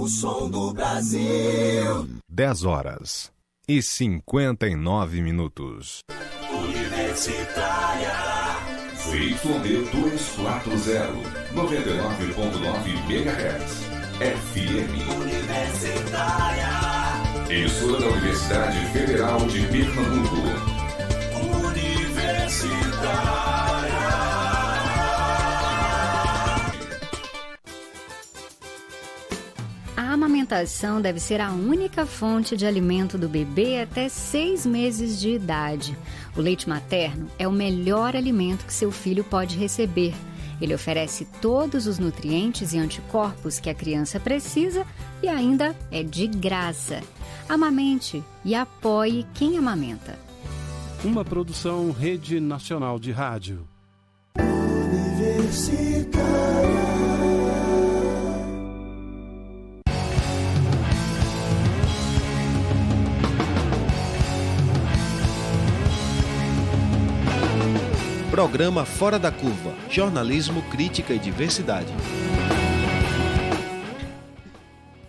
o som do Brasil. 10h59. Universitária. ZYD 240, 99.9 MHz, FM. Universitária. Emissora da Universidade Federal de Pernambuco. Universitária. A amamentação deve ser a única fonte de alimento do bebê até 6 meses de idade. O leite materno é o melhor alimento que seu filho pode receber. Ele oferece todos os nutrientes e anticorpos que a criança precisa e ainda é de graça. Amamente e apoie quem amamenta. Uma produção Rede Nacional de Rádio. Universitária. Programa Fora da Curva, jornalismo, crítica e diversidade.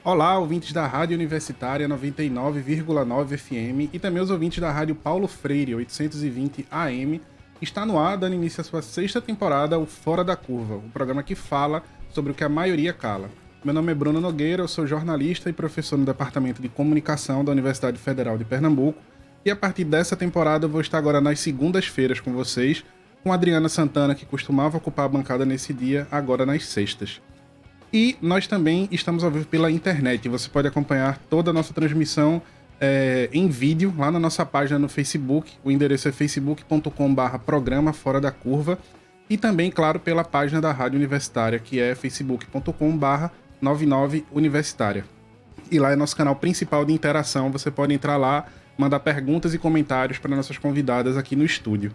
Olá, ouvintes da Rádio Universitária 99,9 FM e também os ouvintes da Rádio Paulo Freire 820 AM. Está no ar, dando início à sua 6ª temporada, o Fora da Curva, o programa que fala sobre o que a maioria cala. Meu nome é Bruno Nogueira, eu sou jornalista e professor no Departamento de Comunicação da Universidade Federal de Pernambuco e a partir dessa temporada eu vou estar agora nas segundas-feiras com vocês, com a Adriana Santana, que costumava ocupar a bancada nesse dia, agora nas sextas. E nós também estamos ao vivo pela internet. Você pode acompanhar toda a nossa transmissão em vídeo lá na nossa página no Facebook. O endereço é facebook.com/programa Fora da Curva. E também, claro, pela página da Rádio Universitária, que é facebook.com/99 Universitária. E lá é nosso canal principal de interação. Você pode entrar lá, mandar perguntas e comentários para nossas convidadas aqui no estúdio.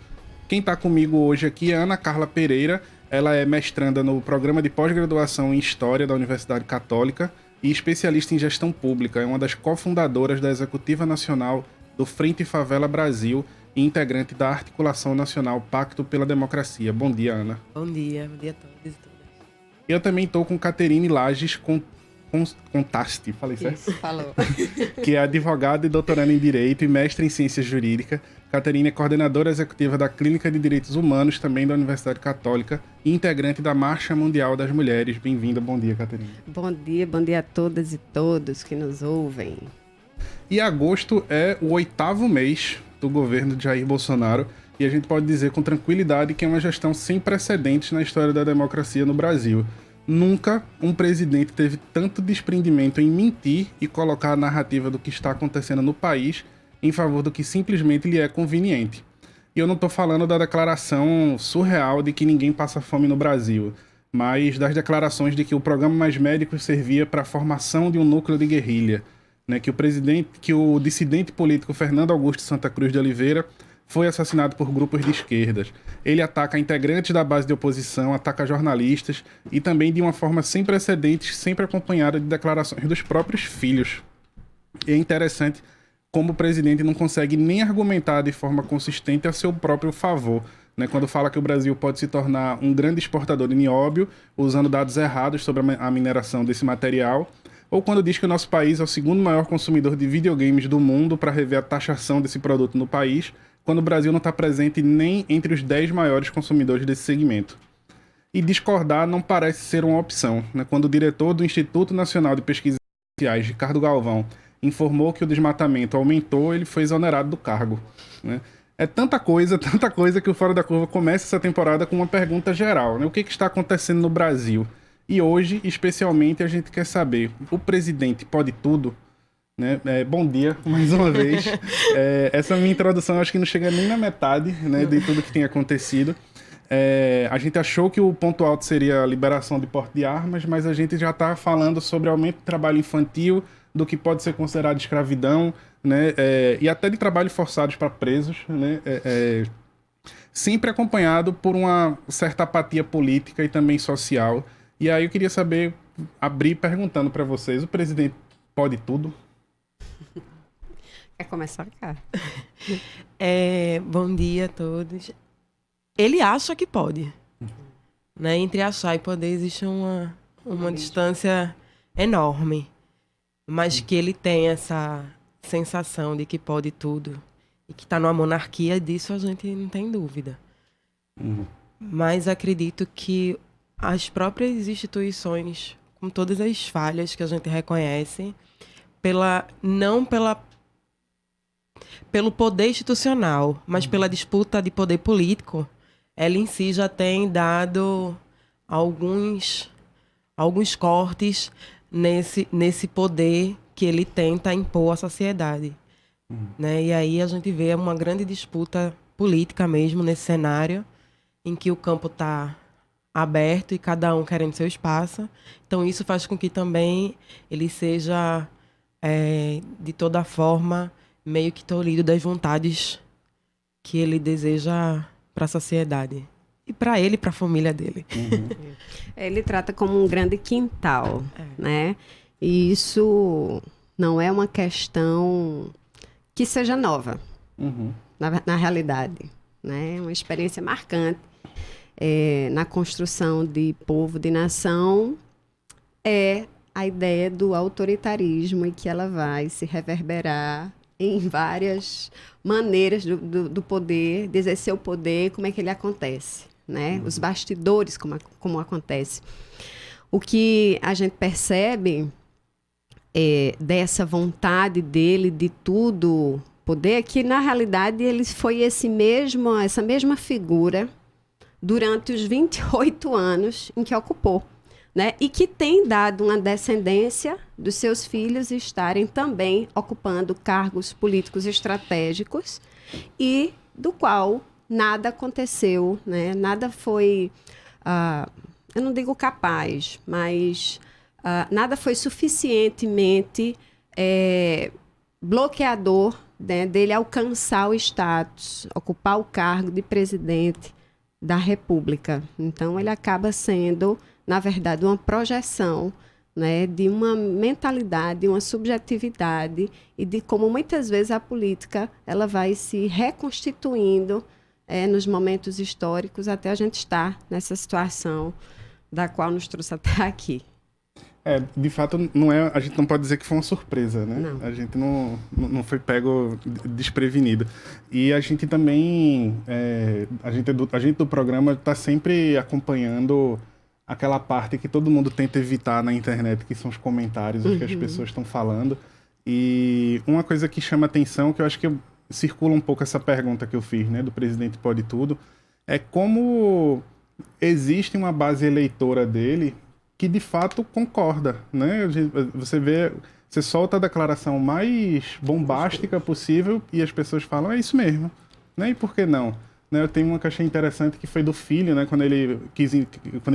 Quem está comigo hoje aqui é Ana Carla Pereira. Ela é mestranda no programa de pós-graduação em História da Universidade Católica e especialista em gestão pública. É uma das cofundadoras da Executiva Nacional do Frente Favela Brasil e integrante da Articulação Nacional Pacto pela Democracia. Bom dia, Ana. Bom dia a todos e todas. Eu também estou com Caterine Lages Contaste, falei certo? Isso, falou. Que é advogada e doutoranda em Direito e mestre em Ciências Jurídicas. Caterine é coordenadora executiva da Clínica de Direitos Humanos, também da Universidade Católica, e integrante da Marcha Mundial das Mulheres. Bem-vinda, bom dia, Caterine. Bom dia a todas e todos que nos ouvem. E agosto é o 8º mês do governo de Jair Bolsonaro, e a gente pode dizer com tranquilidade que é uma gestão sem precedentes na história da democracia no Brasil. Nunca um presidente teve tanto desprendimento em mentir e colocar a narrativa do que está acontecendo no país em favor do que simplesmente lhe é conveniente. E eu não estou falando da declaração surreal de que ninguém passa fome no Brasil, mas das declarações de que o programa Mais Médicos servia para a formação de um núcleo de guerrilha, né, que o dissidente político Fernando Augusto Santa Cruz de Oliveira foi assassinado por grupos de esquerdas. Ele ataca integrantes da base de oposição, ataca jornalistas e também de uma forma sem precedentes, sempre acompanhada de declarações dos próprios filhos. E é interessante como o presidente não consegue nem argumentar de forma consistente a seu próprio favor, né? Quando fala que o Brasil pode se tornar um grande exportador de nióbio, usando dados errados sobre a mineração desse material, ou quando diz que o nosso país é o segundo maior consumidor de videogames do mundo para rever a taxação desse produto no país, quando o Brasil não está presente nem entre os 10 maiores consumidores desse segmento. E discordar não parece ser uma opção, né? Quando o diretor do Instituto Nacional de Pesquisas Sociais, Ricardo Galvão, informou que o desmatamento aumentou, ele foi exonerado do cargo, né? É tanta coisa que o Fora da Curva começa essa temporada com uma pergunta geral, né? O que está acontecendo no Brasil? E hoje, especialmente, a gente quer saber, o presidente pode tudo? Né? Bom dia, mais uma vez. Essa minha introdução acho que não chega nem na metade, né, de tudo que tem acontecido. A gente achou que o ponto alto seria a liberação de porte de armas, mas a gente já está falando sobre aumento de trabalho infantil, do que pode ser considerado escravidão, né, e até de trabalho forçados para presos, né, sempre acompanhado por uma certa apatia política e também social. E aí eu queria abrir perguntando para vocês, o presidente pode tudo? Quer começar, cara? Bom dia a todos. Ele acha que pode. Né? Entre achar e poder existe uma distância enorme. mas que ele tem essa sensação de que pode tudo e que está numa monarquia, disso a gente não tem dúvida. Mas acredito que as próprias instituições, com todas as falhas que a gente reconhece, não pelo poder institucional, mas pela disputa de poder político, ela em si já tem dado alguns cortes nesse poder que ele tenta impor à sociedade. Né? E aí a gente vê uma grande disputa política mesmo nesse cenário, em que o campo está aberto e cada um querendo seu espaço. Então isso faz com que também ele seja, de toda forma, meio que tolhido das vontades que ele deseja para a sociedade. E para ele e para a família dele. Ele trata como um grande quintal, né? E isso não é uma questão que seja nova, na realidade. Né? É uma experiência marcante. Na construção de povo, de nação, é a ideia do autoritarismo e que ela vai se reverberar em várias maneiras do poder, de exercer o poder, como é que ele acontece, né? Os bastidores, como acontece. O que a gente percebe dessa vontade dele de tudo poder é que, na realidade, ele foi essa mesma figura durante os 28 anos em que ocupou, né? E que tem dado uma descendência dos seus filhos estarem também ocupando cargos políticos estratégicos e do qual nada aconteceu, né? Nada foi, eu não digo capaz, mas nada foi suficientemente bloqueador, né, dele alcançar o status, ocupar o cargo de presidente da República. Então, ele acaba sendo, na verdade, uma projeção, né, de uma mentalidade, uma subjetividade e de como muitas vezes a política ela vai se reconstituindo nos momentos históricos até a gente estar nessa situação da qual nos trouxe até aqui. De fato, a gente não pode dizer que foi uma surpresa, né? Não. A gente não foi pego desprevenido. E a gente também, a gente do programa está sempre acompanhando aquela parte que todo mundo tenta evitar na internet, que são os comentários, o que as pessoas estão falando. E uma coisa que chama atenção, que eu acho que circula um pouco essa pergunta que eu fiz, né, do presidente pode tudo, é como existe uma base eleitora dele que de fato concorda, né? Você solta a declaração mais bombástica possível e as pessoas falam, é isso mesmo, né? E por que não? Né? Eu tenho uma que achei interessante que foi do filho, né? Quando ele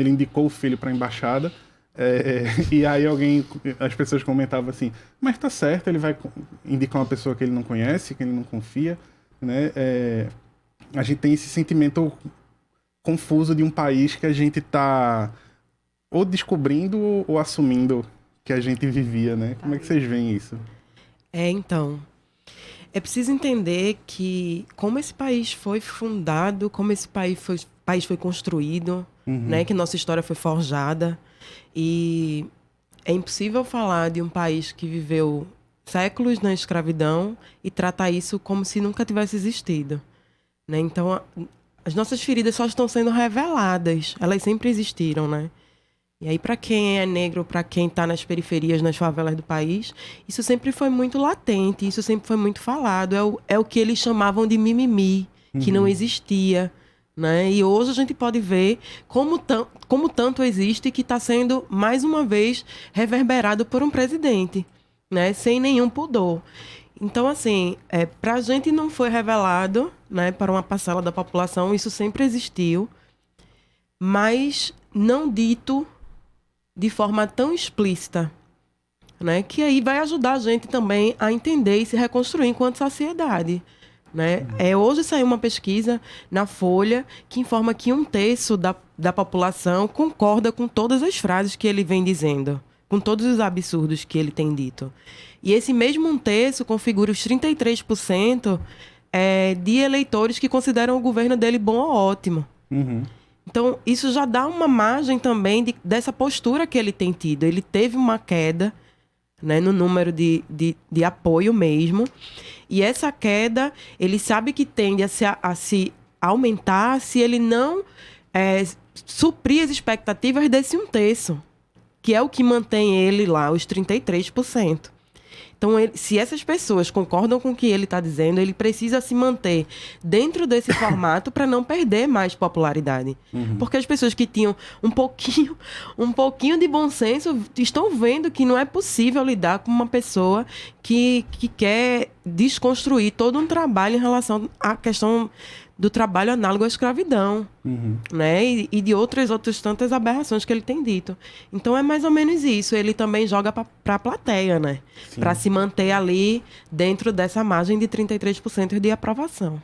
indicou o filho para a embaixada, e aí as pessoas comentavam assim, mas tá certo, ele vai indicar uma pessoa que ele não conhece, que ele não confia, né? A gente tem esse sentimento confuso de um país que a gente tá ou descobrindo ou assumindo que a gente vivia, né? Como é que vocês veem isso? Então, é preciso entender que como esse país foi fundado, como esse país foi construído, né? Que nossa história foi forjada. E é impossível falar de um país que viveu séculos na escravidão e tratar isso como se nunca tivesse existido, né? Então, as nossas feridas só estão sendo reveladas. Elas sempre existiram, né? E aí, para quem é negro, para quem está nas periferias, nas favelas do país, isso sempre foi muito latente, isso sempre foi muito falado. É o que eles chamavam de mimimi, que não existia, né? E hoje a gente pode ver como tanto existe que está sendo, mais uma vez, reverberado por um presidente, né? Sem nenhum pudor. Então, assim, para a gente não foi revelado, né? Para uma parcela da população, isso sempre existiu, mas não dito de forma tão explícita, né? Que aí vai ajudar a gente também a entender e se reconstruir enquanto sociedade, né? Hoje saiu uma pesquisa na Folha que informa que 1/3 da população concorda com todas as frases que ele vem dizendo, com todos os absurdos que ele tem dito. E esse mesmo 1/3 configura os 33% de eleitores que consideram o governo dele bom ou ótimo. Então, isso já dá uma margem também dessa postura que ele tem tido. Ele teve uma queda, né, no número de apoio mesmo. E essa queda, ele sabe que tende a se aumentar se ele não suprir as expectativas desse 1/3, que é o que mantém ele lá, os 33%. Então, se essas pessoas concordam com o que ele está dizendo, ele precisa se manter dentro desse formato para não perder mais popularidade. Porque as pessoas que tinham um pouquinho de bom senso estão vendo que não é possível lidar com uma pessoa que quer desconstruir todo um trabalho em relação à questão do trabalho análogo à escravidão, né? E de outras tantas aberrações que ele tem dito. Então é mais ou menos isso. Ele também joga para a plateia, né? Para se manter ali dentro dessa margem de 33% de aprovação.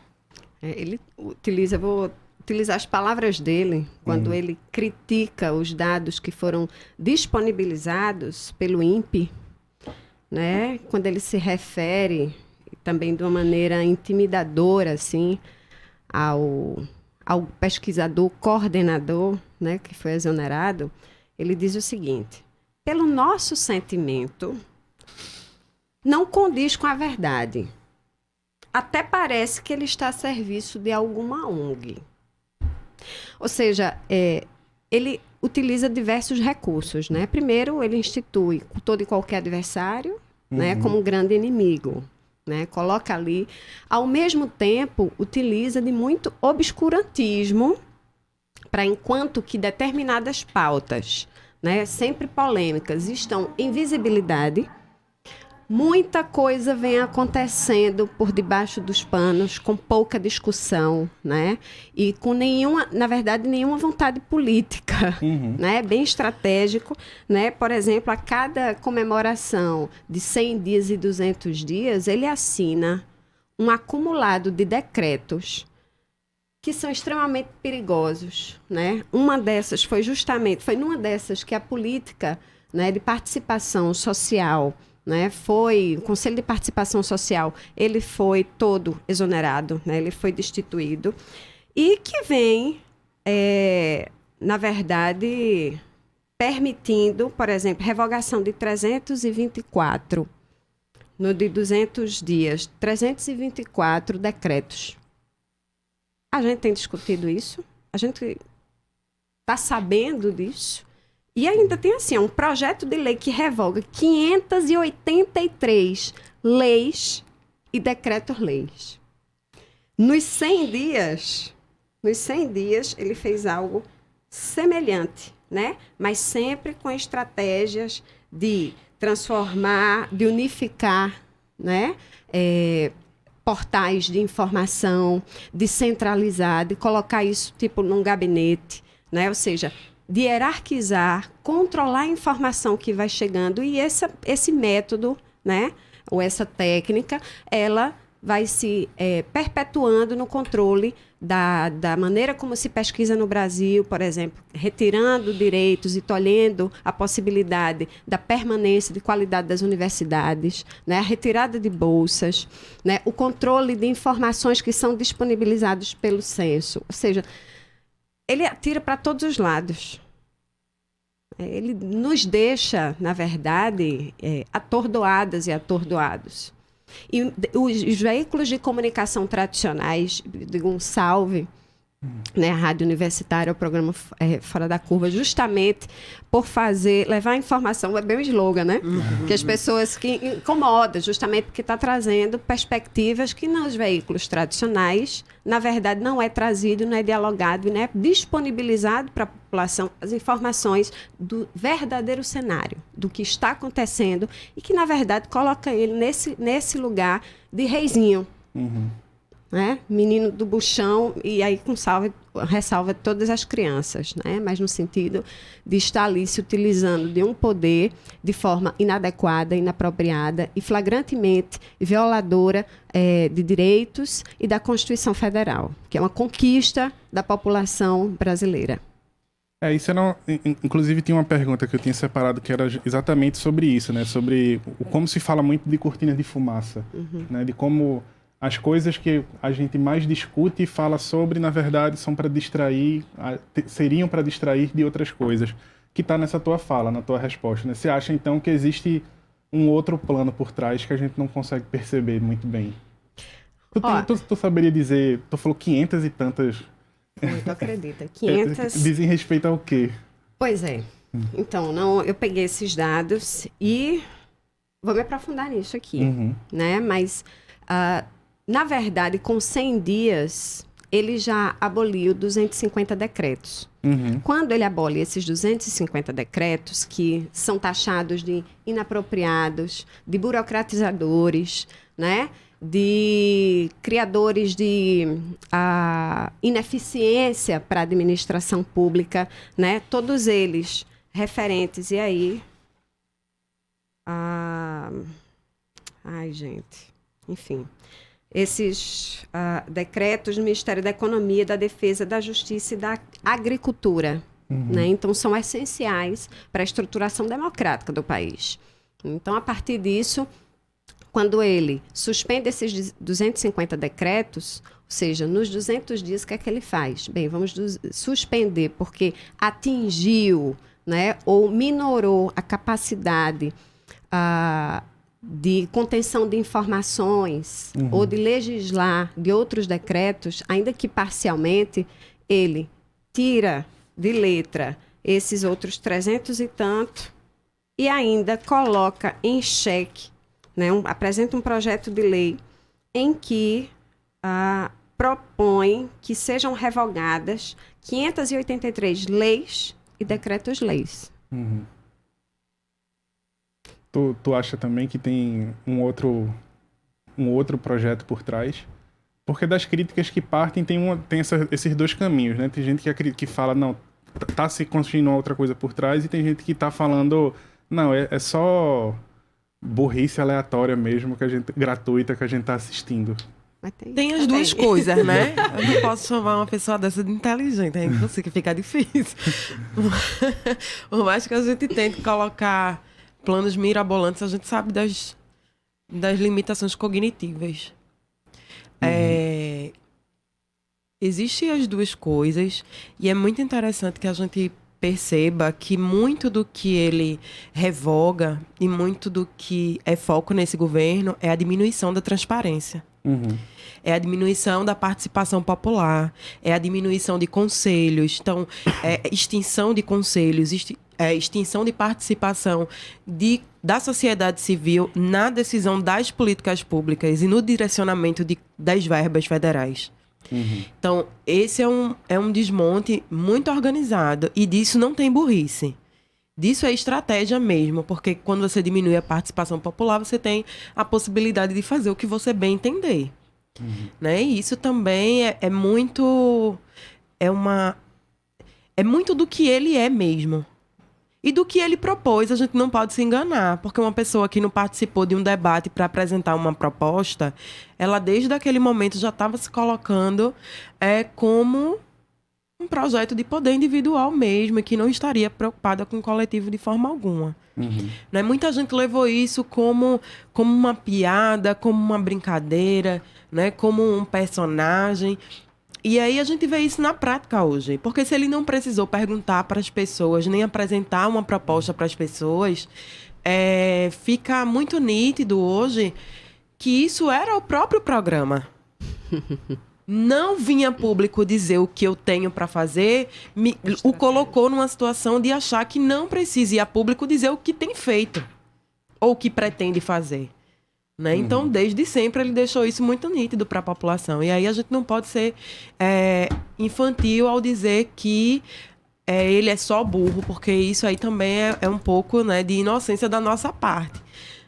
Ele utiliza, vou utilizar as palavras dele, quando ele critica os dados que foram disponibilizados pelo INPE, né? Quando ele se refere também de uma maneira intimidadora, assim, ao pesquisador coordenador, né, que foi exonerado, ele diz o seguinte: pelo nosso sentimento, não condiz com a verdade. Até parece que ele está a serviço de alguma ONG. Ou seja, ele utiliza diversos recursos, né? Primeiro, ele institui todo e qualquer adversário, né, como um grande inimigo. Né, coloca ali, ao mesmo tempo utiliza de muito obscurantismo para, enquanto que determinadas pautas, né, sempre polêmicas, estão em visibilidade, muita coisa vem acontecendo por debaixo dos panos, com pouca discussão, né, e com na verdade, nenhuma vontade política, né, bem estratégico, né, por exemplo, a cada comemoração de 100 dias e 200 dias, ele assina um acumulado de decretos que são extremamente perigosos, né, uma dessas foi numa dessas que a política, né, de participação social, né, o Conselho de Participação Social, ele foi todo exonerado, né, ele foi destituído, e que vem, na verdade, permitindo, por exemplo, revogação de 324, no de 200 dias, 324 decretos. A gente tem discutido isso? A gente está sabendo disso? E ainda tem assim, um projeto de lei que revoga 583 leis e decretos-leis. Nos 100 dias, ele fez algo semelhante, né? Mas sempre com estratégias de transformar, de unificar, né? Portais de informação, de centralizar, de colocar isso tipo num gabinete, né? Ou seja, de hierarquizar, controlar a informação que vai chegando, e esse método, né, ou essa técnica, ela vai se perpetuando no controle da maneira como se pesquisa no Brasil, por exemplo, retirando direitos e tolhendo a possibilidade da permanência de qualidade das universidades, né, a retirada de bolsas, né, o controle de informações que são disponibilizadas pelo censo. Ou seja, ele atira para todos os lados. Ele nos deixa, na verdade, atordoadas e atordoados. E os veículos de comunicação tradicionais, digo um salve, né, a Rádio Universitária, o programa Fora da Curva, justamente por levar a informação, é bem o slogan, né? Que as pessoas que incomoda, justamente porque está trazendo perspectivas que nos veículos tradicionais, na verdade, não é trazido, não é dialogado, não é disponibilizado para a população as informações do verdadeiro cenário, do que está acontecendo, e que, na verdade, coloca ele nesse lugar de reizinho. Né? Menino do buchão, e aí com ressalva todas as crianças, né? Mas no sentido de estar ali se utilizando de um poder de forma inadequada, inapropriada e flagrantemente violadora de direitos e da Constituição Federal, que é uma conquista da população brasileira. Isso não. Inclusive, tinha uma pergunta que eu tinha separado que era exatamente sobre isso, né? Sobre como se fala muito de cortina de fumaça, né? De como as coisas que a gente mais discute e fala sobre, na verdade, são para distrair, seriam para distrair de outras coisas, que está nessa tua fala, na tua resposta, né? Você acha, então, que existe um outro plano por trás que a gente não consegue perceber muito bem. Ó. Tu saberia dizer, tu falou 500 e tantas... Tu acredita? 500... Dizem respeito ao quê? Pois é. Então, eu peguei esses dados e vou me aprofundar nisso aqui, né? Mas, na verdade, com 100 dias, ele já aboliu 250 decretos. Quando ele abole esses 250 decretos, que são taxados de inapropriados, de burocratizadores, né? De criadores de ineficiência para a administração pública, né? Todos eles referentes, e aí... Ai, gente. Enfim. Esses decretos do Ministério da Economia, da Defesa, da Justiça e da Agricultura. Né? Então, são essenciais para a estruturação democrática do país. Então, a partir disso... Quando ele suspende esses 250 decretos, ou seja, nos 200 dias, o que é que ele faz? Bem, vamos suspender porque atingiu, né, ou minorou a capacidade de contenção de informações ou de legislar de outros decretos, ainda que parcialmente, ele tira de letra esses outros 300 e tanto e ainda coloca em xeque, né, apresenta um projeto de lei em que propõe que sejam revogadas 583 leis e decretos-leis. Tu acha também que tem um outro projeto por trás? Porque das críticas que partem tem esses dois caminhos, né? Tem gente que fala, não, tá se construindo outra coisa por trás, e tem gente que tá falando, não, é só... burrice aleatória mesmo, gratuita, que a gente tá assistindo. Tem as duas coisas, né? Eu não posso chamar uma pessoa dessa de inteligente, é impossível, que fica difícil. Por mais que a gente tente colocar planos mirabolantes, a gente sabe das limitações cognitivas. Existem as duas coisas, e é muito interessante que a gente perceba que muito do que ele revoga e muito do que é foco nesse governo é a diminuição da transparência. É a diminuição da participação popular, é a diminuição de conselhos, então, extinção de conselhos, extinção de participação da sociedade civil na decisão das políticas públicas e no direcionamento das verbas federais. Então, esse é um desmonte muito organizado, e disso não tem burrice. Disso é estratégia mesmo, porque quando você diminui a participação popular, você tem a possibilidade de fazer o que você bem entender. Né? E isso também é muito do que ele é mesmo. E do que ele propôs, a gente não pode se enganar, porque uma pessoa que não participou de um debate para apresentar uma proposta, ela desde aquele momento já estava se colocando como um projeto de poder individual mesmo, e que não estaria preocupada com o coletivo de forma alguma. Né? Muita gente levou isso como uma piada, como uma brincadeira, né? Como um personagem. E aí a gente vê isso na prática hoje. Porque se ele não precisou perguntar para as pessoas, nem apresentar uma proposta para as pessoas, fica muito nítido hoje que isso era o próprio programa. Não vinha público dizer o que eu tenho para fazer, o colocou numa situação de achar que não precisa ir a público dizer o que tem feito ou o que pretende fazer. Né? Então, desde sempre, ele deixou isso muito nítido para a população. E aí a gente não pode ser infantil ao dizer que ele é só burro, porque isso aí também é um pouco, né, de inocência da nossa parte.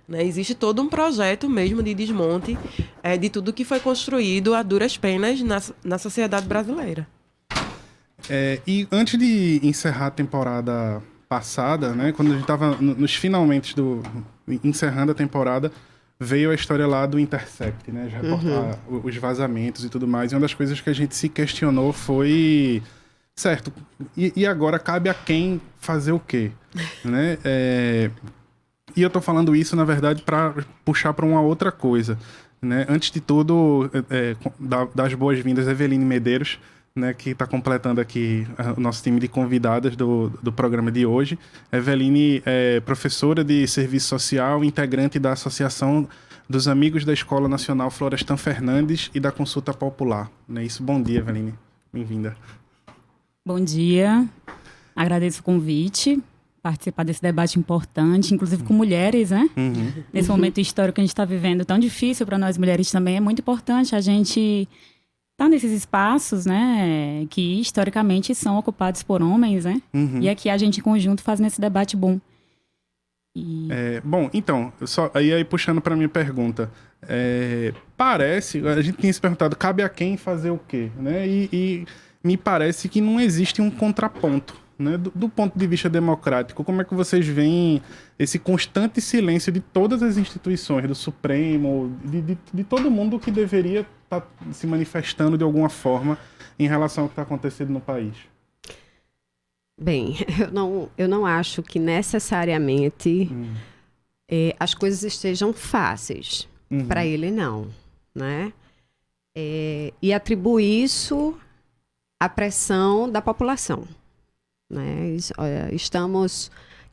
Né? Existe todo um projeto mesmo de desmonte de tudo que foi construído a duras penas na sociedade brasileira. E antes de encerrar a temporada passada, né, quando a gente estava nos finalmente encerrando a temporada, veio a história lá do Intercept, né? De reportar os vazamentos e tudo mais. E uma das coisas que a gente se questionou foi... Certo, e agora cabe a quem fazer o quê? Né? E eu tô falando isso, na verdade, para puxar para uma outra coisa. Né? Antes de tudo, dar as boas-vindas a Eveline Medeiros, né, que está completando aqui o nosso time de convidadas do programa de hoje. Eveline é professora de Serviço Social, integrante da Associação dos Amigos da Escola Nacional Florestan Fernandes e da Consulta Popular. Não é isso? Bom dia, Eveline. Bem-vinda. Bom dia. Agradeço o convite, participar desse debate importante, inclusive com mulheres, né? Nesse momento histórico que a gente está vivendo, tão difícil para nós mulheres também, é muito importante a gente estar nesses espaços, né, que historicamente são ocupados por homens, né? E aqui a gente em conjunto fazendo esse debate bom. Bom, então, aí puxando para minha pergunta, parece, a gente tinha se perguntado, cabe a quem fazer o quê, né? E me parece que não existe um contraponto, né? Do ponto de vista democrático, como é que vocês veem esse constante silêncio de todas as instituições, do Supremo, de todo mundo que deveria estar se manifestando de alguma forma em relação ao que está acontecendo no país? Bem, eu não acho que necessariamente as coisas estejam fáceis. Para ele, não. Né? E atribuo isso à pressão da população. Né?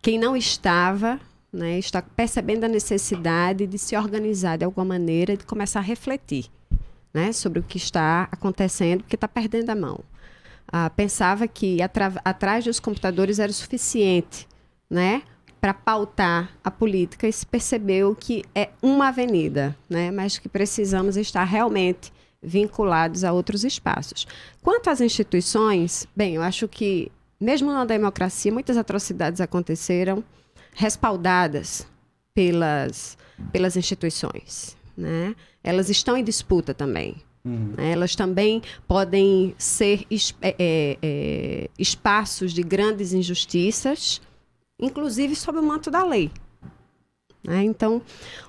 Quem não estava, né, está percebendo a necessidade de se organizar de alguma maneira, de começar a refletir, né, sobre o que está acontecendo, porque está perdendo a mão. Pensava que atrás dos computadores era o suficiente, né, para pautar a política, e se percebeu que é uma avenida, né, mas que precisamos estar realmente vinculados a outros espaços. Quanto às instituições, bem, eu acho que, mesmo na democracia, muitas atrocidades aconteceram respaldadas pelas instituições, né? Elas estão em disputa também. Elas também podem ser espaços de grandes injustiças, inclusive sob o manto da lei. Né? Então,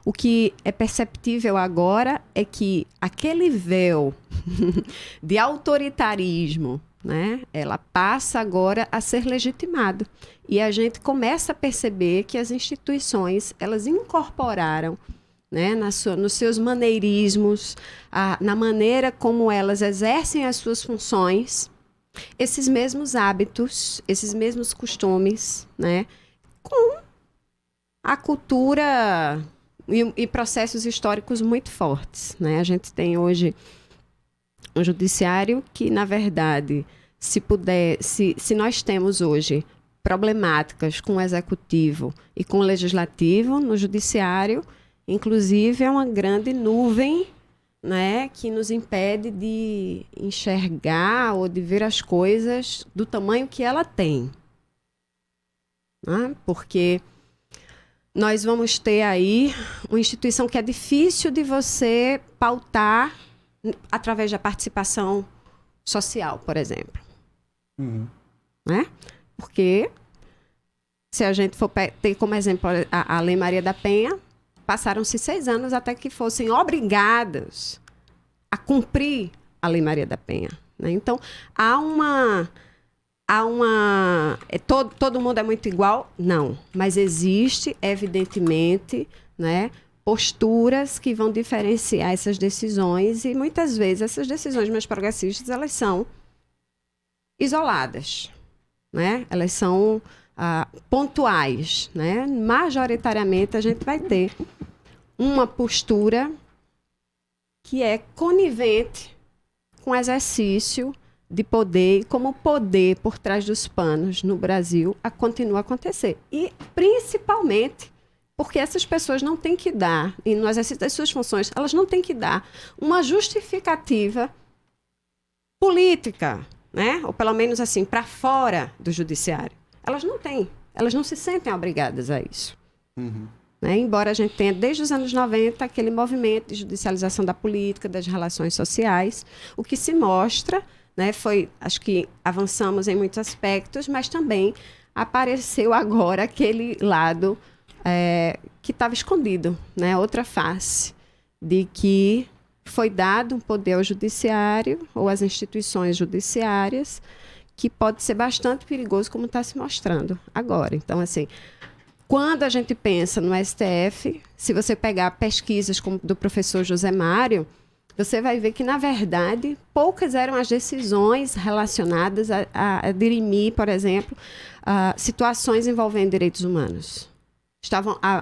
o que é perceptível agora é que aquele véu de autoritarismo, né, ela passa agora a ser legitimado. E a gente começa a perceber que as instituições, elas incorporaram, né, nos seus maneirismos, na maneira como elas exercem as suas funções, esses mesmos hábitos, esses mesmos costumes, né, com a cultura e processos históricos muito fortes. Né? A gente tem hoje um judiciário que, na verdade, se nós temos hoje problemáticas com o executivo e com o legislativo, no judiciário, inclusive, é uma grande nuvem, né, que nos impede de enxergar ou de ver as coisas do tamanho que ela tem. Né? Porque nós vamos ter aí uma instituição que é difícil de você pautar através da participação social, por exemplo. Né? Porque, se a gente for ter como exemplo a Lei Maria da Penha, passaram-se 6 anos até que fossem obrigadas a cumprir a Lei Maria da Penha. Né? Então, todo mundo é muito igual? Não. Mas existe, evidentemente, né, posturas que vão diferenciar essas decisões, e muitas vezes essas decisões mais progressistas, elas são isoladas. Né? Elas são pontuais. Né? Majoritariamente, a gente vai ter uma postura que é conivente com o exercício de poder, e como o poder por trás dos panos no Brasil continua a acontecer. E, principalmente, porque essas pessoas não têm que dar, e no exercício das suas funções, elas não têm que dar uma justificativa política, né? Ou pelo menos assim, para fora do judiciário. Elas não têm, elas não se sentem obrigadas a isso. Né? Embora a gente tenha, desde os anos 90, aquele movimento de judicialização da política, das relações sociais, o que se mostra... Né, acho que avançamos em muitos aspectos, mas também apareceu agora aquele lado que estava escondido, né, outra face, de que foi dado um poder ao judiciário ou às instituições judiciárias que pode ser bastante perigoso, como está se mostrando agora. Então, assim, quando a gente pensa no STF, se você pegar pesquisas como do professor José Mário, você vai ver que, na verdade, poucas eram as decisões relacionadas a dirimir, por exemplo, situações envolvendo direitos humanos.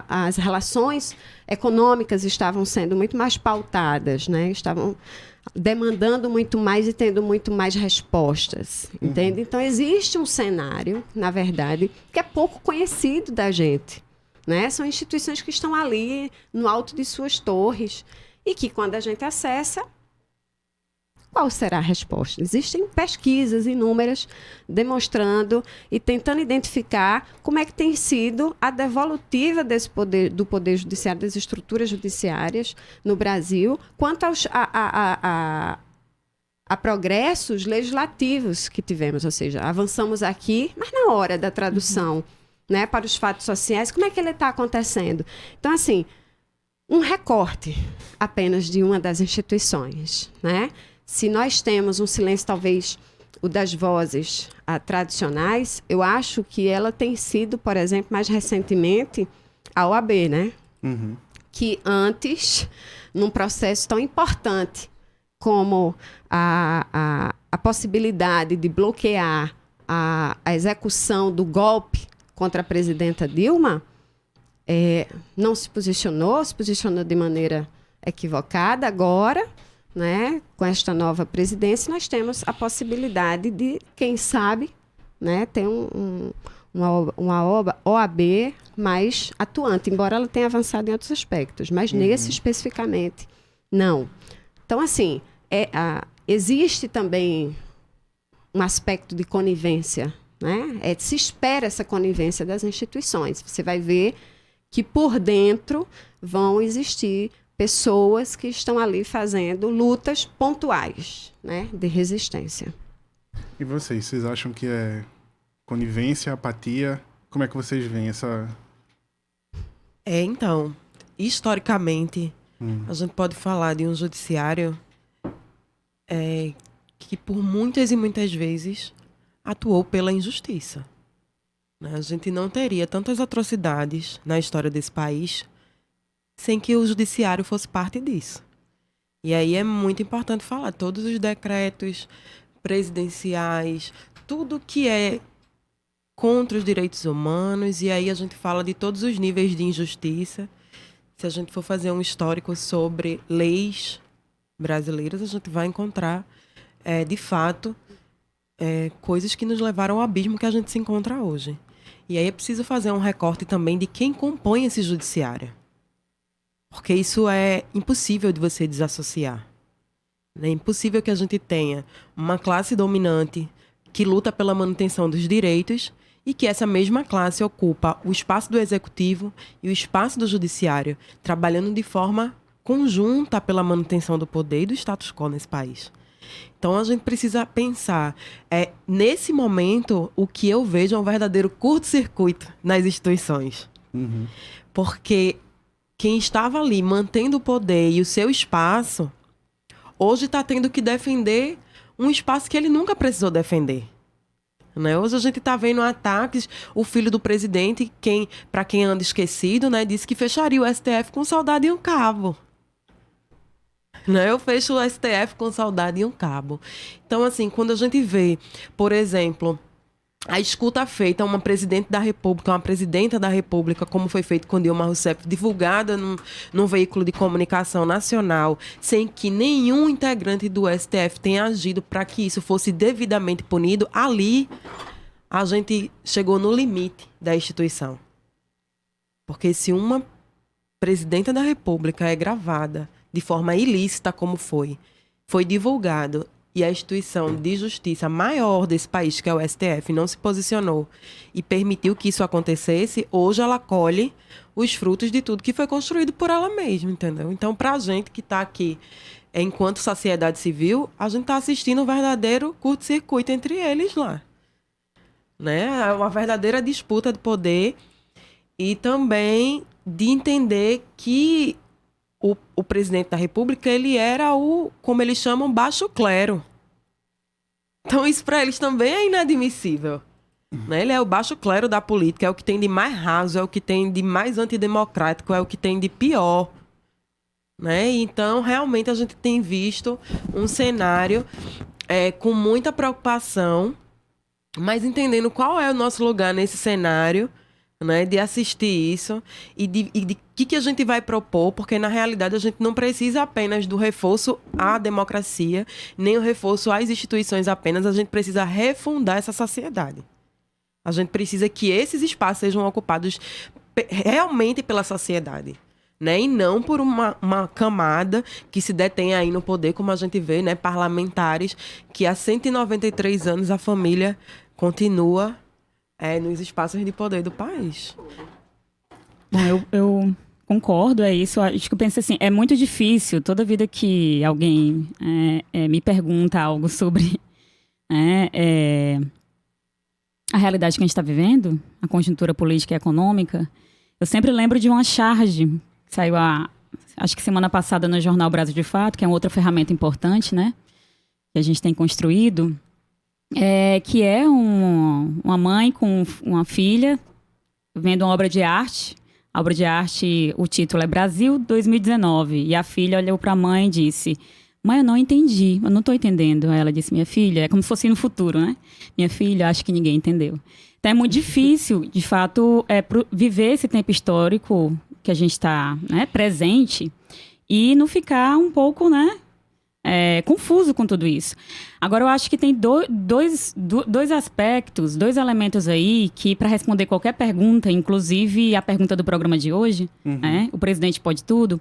As relações econômicas estavam sendo muito mais pautadas, né? Estavam demandando muito mais e tendo muito mais respostas, entende? Então, existe um cenário, na verdade, que é pouco conhecido da gente, né? São instituições que estão ali no alto de suas torres e que, quando a gente acessa, qual será a resposta? Existem pesquisas inúmeras demonstrando e tentando identificar como é que tem sido a devolutiva do poder judiciário, das estruturas judiciárias no Brasil, quanto a progressos legislativos que tivemos. Ou seja, avançamos aqui, mas na hora da tradução, né, para os fatos sociais, como é que ele está acontecendo? Então, assim, um recorte apenas de uma das instituições, né? Se nós temos um silêncio, talvez o das vozes tradicionais, eu acho que ela tem sido, por exemplo, mais recentemente, a OAB, né? Que antes, num processo tão importante como a possibilidade de bloquear a execução do golpe contra a presidenta Dilma, não se posicionou de maneira equivocada. Agora, né, com esta nova presidência, nós temos a possibilidade de, quem sabe, né, ter uma OAB mais atuante, embora ela tenha avançado em outros aspectos, mas nesse especificamente, não. Então, assim, existe também um aspecto de conivência, né? Se espera essa conivência das instituições. Você vai ver que por dentro vão existir pessoas que estão ali fazendo lutas pontuais, né, de resistência. E vocês acham que é conivência, apatia? Como é que vocês veem essa... Então, historicamente, a gente pode falar de um judiciário que por muitas e muitas vezes atuou pela injustiça. Né? A gente não teria tantas atrocidades na história desse país sem que o judiciário fosse parte disso. E aí é muito importante falar, todos os decretos presidenciais, tudo que é contra os direitos humanos, e aí a gente fala de todos os níveis de injustiça. Se a gente for fazer um histórico sobre leis brasileiras, a gente vai encontrar, de fato, coisas que nos levaram ao abismo que a gente se encontra hoje. E aí é preciso fazer um recorte também de quem compõe esse judiciário. Porque isso é impossível de você desassociar. É impossível que a gente tenha uma classe dominante que luta pela manutenção dos direitos e que essa mesma classe ocupa o espaço do executivo e o espaço do judiciário, trabalhando de forma conjunta pela manutenção do poder e do status quo nesse país. Então a gente precisa pensar, nesse momento, o que eu vejo é um verdadeiro curto-circuito nas instituições. Porque quem estava ali mantendo o poder e o seu espaço, hoje está tendo que defender um espaço que ele nunca precisou defender. Né? Hoje a gente está vendo ataques. O filho do presidente, para quem anda esquecido, né, disse que fecharia o STF com saudade e um cabo. Né? Eu fecho o STF com saudade e um cabo. Então, assim, quando a gente vê, por exemplo, a escuta feita a uma presidente da República, uma presidenta da República, como foi feito com Dilma Rousseff, divulgada num veículo de comunicação nacional, sem que nenhum integrante do STF tenha agido para que isso fosse devidamente punido, ali a gente chegou no limite da instituição. Porque se uma presidenta da República é gravada de forma ilícita, como foi divulgado, e a instituição de justiça maior desse país, que é o STF, não se posicionou e permitiu que isso acontecesse, hoje ela colhe os frutos de tudo que foi construído por ela mesma, entendeu? Então, para a gente que está aqui, enquanto sociedade civil, a gente está assistindo um verdadeiro curto-circuito entre eles lá. Né? Uma verdadeira disputa de poder e também de entender que o presidente da República, ele era como eles chamam, baixo clero. Então isso para eles também é inadmissível. Né? Ele é o baixo clero da política, é o que tem de mais raso, é o que tem de mais antidemocrático, é o que tem de pior. né? Então, realmente, a gente tem visto um cenário com muita preocupação, mas entendendo qual é o nosso lugar nesse cenário, né? De assistir isso e de que a gente vai propor, porque, na realidade, a gente não precisa apenas do reforço à democracia, nem o reforço às instituições apenas, a gente precisa refundar essa sociedade. A gente precisa que esses espaços sejam ocupados realmente pela sociedade, né? E não por uma camada que se detém aí no poder, como a gente vê, né? Parlamentares que há 193 anos a família continua nos espaços de poder do país. Bom, eu concordo, é isso. Acho que eu penso assim, é muito difícil, toda vida que alguém me pergunta algo sobre a realidade que a gente está vivendo, a conjuntura política e econômica, eu sempre lembro de uma charge que saiu, acho que semana passada, no jornal Brasil de Fato, que é uma outra ferramenta importante, né, que a gente tem construído, que é uma mãe com uma filha vendo uma obra de arte. A obra de arte, o título é Brasil 2019, e a filha olhou para a mãe e disse: mãe, eu não entendi, eu não estou entendendo. Aí ela disse: minha filha, é como se fosse no futuro, né? Minha filha, acho que ninguém entendeu. Então é muito difícil, de fato, viver esse tempo histórico que a gente está, né, presente e não ficar um pouco, né, confuso com tudo isso. Agora, eu acho que tem dois aspectos, dois elementos aí que, para responder qualquer pergunta, inclusive a pergunta do programa de hoje, né, o presidente pode tudo,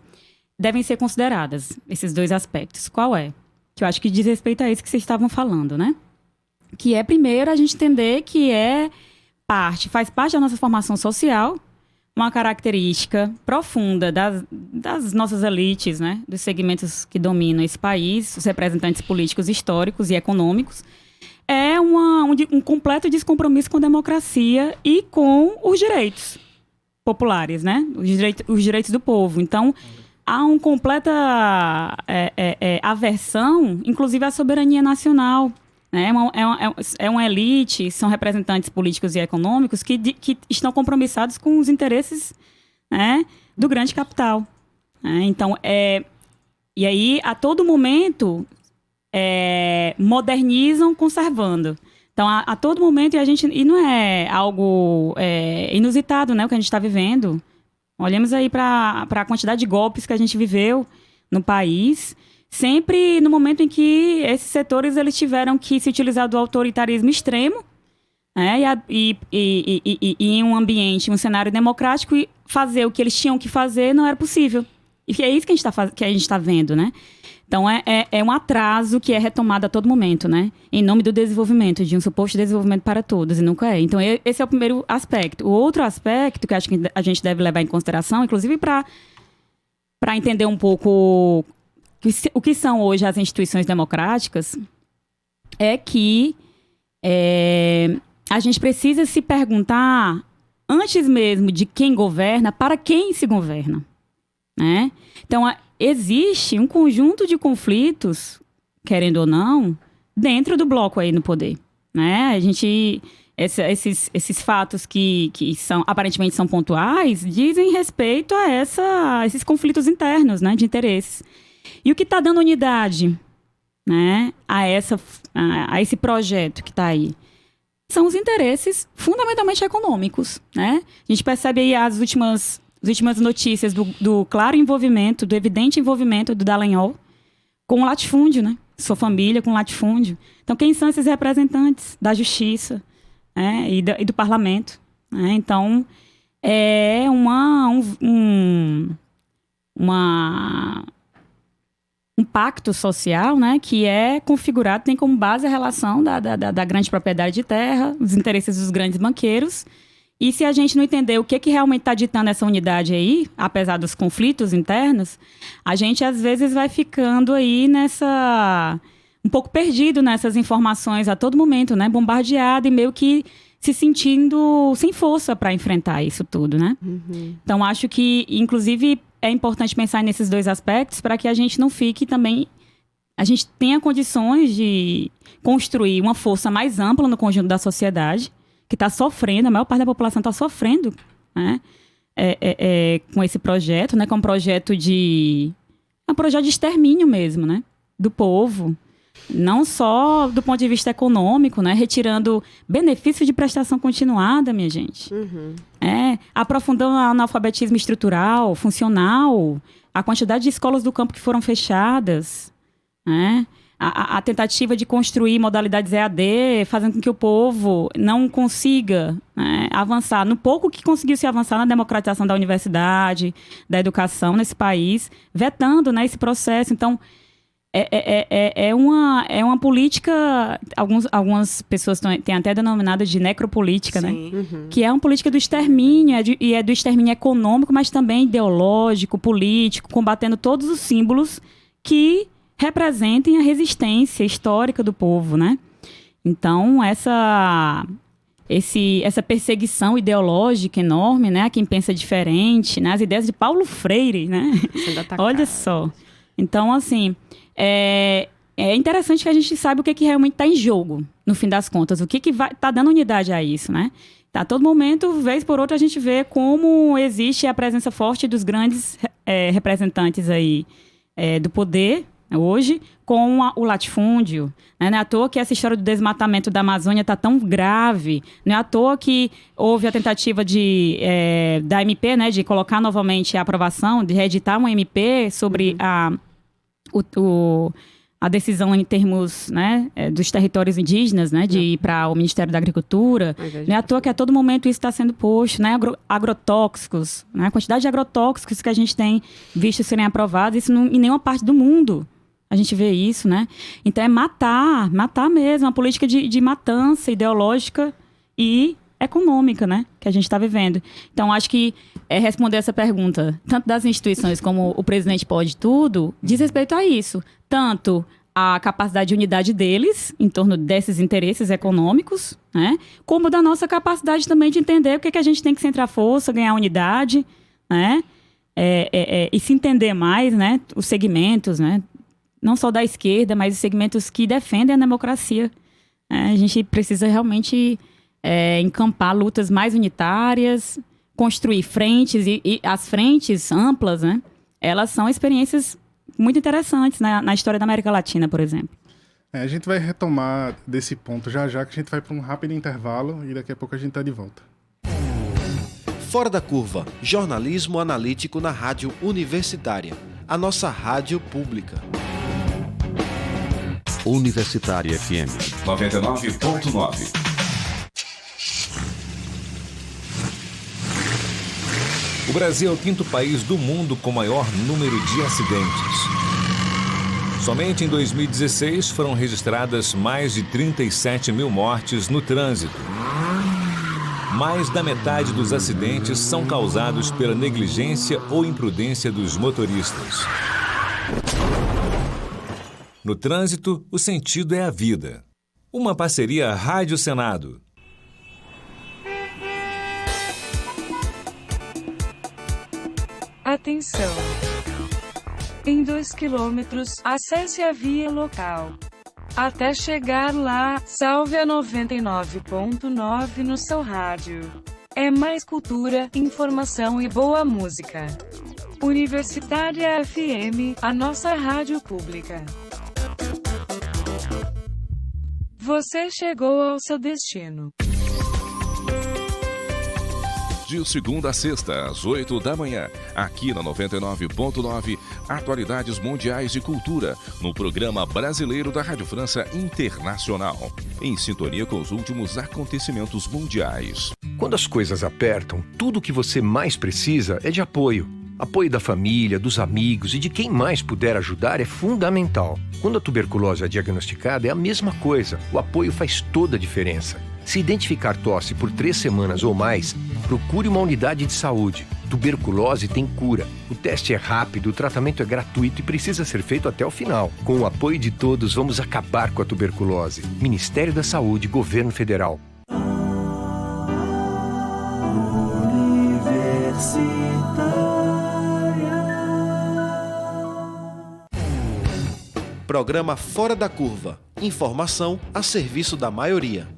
devem ser consideradas, esses dois aspectos. Qual é? Que eu acho que diz respeito a isso que vocês estavam falando, né? Que é, primeiro, a gente entender que faz parte da nossa formação social, uma característica profunda das nossas elites, né? Dos segmentos que dominam esse país, os representantes políticos, históricos e econômicos, um completo descompromisso com a democracia e com os direitos populares, né? Os direitos do povo. Então, há uma completa aversão, inclusive à soberania nacional. Né? É uma elite, são representantes políticos e econômicos que estão compromissados com os interesses, né, do grande capital. Né? Então, e aí, a todo momento, modernizam conservando. Então, a todo momento, e não é algo inusitado, né, o que a gente está vivendo. Olhemos aí para a quantidade de golpes que a gente viveu no país, sempre no momento em que esses setores eles tiveram que se utilizar do autoritarismo extremo, né, e em um ambiente, um cenário democrático, e fazer o que eles tinham que fazer não era possível. E é isso que a gente está vendo, né? Então, é um atraso que é retomado a todo momento, né? Em nome do desenvolvimento, de um suposto desenvolvimento para todos, e nunca é. Então, esse é o primeiro aspecto. O outro aspecto que eu acho que a gente deve levar em consideração, inclusive para entender um pouco o que são hoje as instituições democráticas, é que a gente precisa se perguntar, antes mesmo de quem governa, para quem se governa. Né? Então, existe um conjunto de conflitos, querendo ou não, dentro do bloco aí no poder. Né? Esses fatos que aparentemente são pontuais, dizem respeito a esses conflitos internos, né, de interesses. E o que está dando unidade, né, a esse projeto que está aí? São os interesses fundamentalmente econômicos. Né? A gente percebe aí as últimas notícias do claro envolvimento, do evidente envolvimento do Dallagnol com o latifúndio, né? Sua família com latifúndio. Então, quem são esses representantes da justiça, né? e do parlamento? Né? Então, é um pacto social, né, que é configurado, tem como base a relação da grande propriedade de terra, os interesses dos grandes banqueiros. E se a gente não entender o que realmente está ditando essa unidade aí, apesar dos conflitos internos, a gente às vezes vai ficando aí um pouco perdido nessas informações a todo momento, né? Bombardeado e meio que se sentindo sem força para enfrentar isso tudo, né? Uhum. Então, acho que, inclusive, é importante pensar nesses dois aspectos para que a gente não fique também... A gente tenha condições de construir uma força mais ampla no conjunto da sociedade, que está sofrendo, a maior parte da população está sofrendo, né, com esse projeto, né, com um projeto de é um projeto de extermínio mesmo, né? Do povo. Não só do ponto de vista econômico, né? Retirando benefícios de prestação continuada, minha gente. Aprofundando o analfabetismo estrutural, funcional, a quantidade de escolas do campo que foram fechadas, né? A tentativa de construir modalidades EAD, fazendo com que o povo não consiga, né, avançar. No pouco que conseguiu se avançar na democratização da universidade, da educação nesse país, vetando, né, esse processo. Então, é uma política, algumas pessoas têm até denominado de necropolítica, né? Que é uma política do extermínio, e é do extermínio econômico, mas também ideológico, político, combatendo todos os símbolos que representem a resistência histórica do povo, né? Então, essa perseguição ideológica enorme, né? A quem pensa diferente, né? As ideias de Paulo Freire, né? Olha só. Então, assim, é interessante que a gente saiba o que realmente está em jogo, no fim das contas. O que está dando unidade a isso, né? A todo momento, vez por outra, a gente vê como existe a presença forte dos grandes representantes aí do poder, hoje, com o latifúndio. Né? Não é à toa que essa história do desmatamento da Amazônia está tão grave. Não é à toa que houve a tentativa da MP, né, de colocar novamente a aprovação, de reeditar uma MP sobre a decisão em termos, né, dos territórios indígenas, né, de ir para o Ministério da Agricultura. Não é à toa que a todo momento isso está sendo posto, né, agrotóxicos, né, a quantidade de agrotóxicos que a gente tem visto serem aprovados, isso em nenhuma parte do mundo a gente vê isso, né? Então é matar mesmo, uma política de matança ideológica e econômica, né, que a gente está vivendo. Então, acho que responder essa pergunta, tanto das instituições como o presidente pode tudo, diz respeito a isso. Tanto a capacidade de unidade deles, em torno desses interesses econômicos, né, como da nossa capacidade também de entender o que a gente tem que centrar força, ganhar unidade, né, e se entender mais, né, os segmentos, né, não só da esquerda, mas os segmentos que defendem a democracia. A gente precisa realmente encampar lutas mais unitárias, construir frentes, e as frentes amplas, né, elas são experiências muito interessantes na história da América Latina, por exemplo. A gente vai retomar desse ponto já, que a gente vai para um rápido intervalo e daqui a pouco a gente está de volta. Fora da Curva, jornalismo analítico na Rádio Universitária, a nossa rádio pública. Universitária FM 99.9. O Brasil é o 5º país do mundo com maior número de acidentes. Somente em 2016 foram registradas mais de 37 mil mortes no trânsito. Mais da metade dos acidentes são causados pela negligência ou imprudência dos motoristas. No trânsito, o sentido é a vida. Uma parceria Rádio Senado. Atenção! Em 2 quilômetros, acesse a via local. Até chegar lá, salve a 99.9 no seu rádio. É mais cultura, informação e boa música. Universitária FM, a nossa rádio pública. Você chegou ao seu destino. De segunda a sexta, às 8 da manhã, aqui na 99.9, atualidades mundiais de cultura, no programa brasileiro da Rádio França Internacional, em sintonia com os últimos acontecimentos mundiais. Quando as coisas apertam, tudo o que você mais precisa é de apoio. Apoio da família, dos amigos e de quem mais puder ajudar é fundamental. Quando a tuberculose é diagnosticada, é a mesma coisa. O apoio faz toda a diferença. Se identificar tosse por 3 semanas ou mais, procure uma unidade de saúde. Tuberculose tem cura. O teste é rápido, o tratamento é gratuito e precisa ser feito até o final. Com o apoio de todos, vamos acabar com a tuberculose. Ministério da Saúde, Governo Federal. Programa Fora da Curva. Informação a serviço da maioria.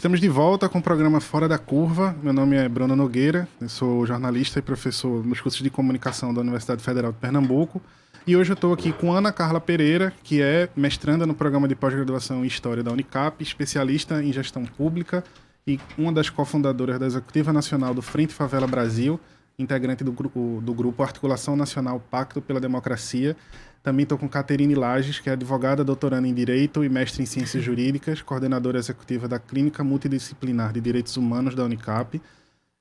Estamos de volta com o programa Fora da Curva. Meu nome é Bruno Nogueira, eu sou jornalista e professor nos cursos de comunicação da Universidade Federal de Pernambuco. E hoje eu estou aqui com Ana Carla Pereira, que é mestranda no programa de pós-graduação em História da Unicap, especialista em gestão pública e uma das cofundadoras da Executiva Nacional do Frente Favela Brasil, integrante do grupo Articulação Nacional Pacto pela Democracia. Também estou com Caterine Lages, que é advogada, doutoranda em Direito e mestre em Ciências Jurídicas, coordenadora executiva da Clínica Multidisciplinar de Direitos Humanos da Unicap,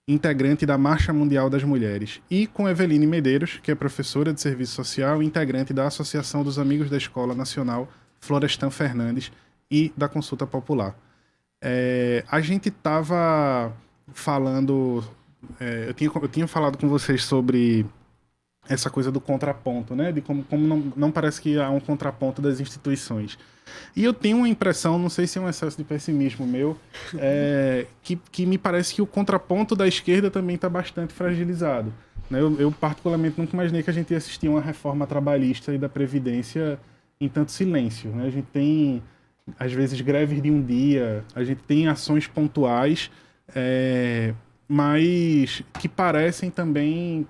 integrante da Marcha Mundial das Mulheres. E com Eveline Medeiros, que é professora de Serviço Social e integrante da Associação dos Amigos da Escola Nacional Florestan Fernandes e da Consulta Popular. A gente estava falando... eu tinha falado com vocês sobre essa coisa do contraponto, né? De como não parece que há um contraponto das instituições. E eu tenho uma impressão, não sei se é um excesso de pessimismo meu, que me parece que o contraponto da esquerda também está bastante fragilizado. Né? Eu particularmente nunca imaginei que a gente ia assistir uma reforma trabalhista e da Previdência em tanto silêncio. Né? A gente tem, às vezes, greves de um dia, a gente tem ações pontuais, mas que parecem também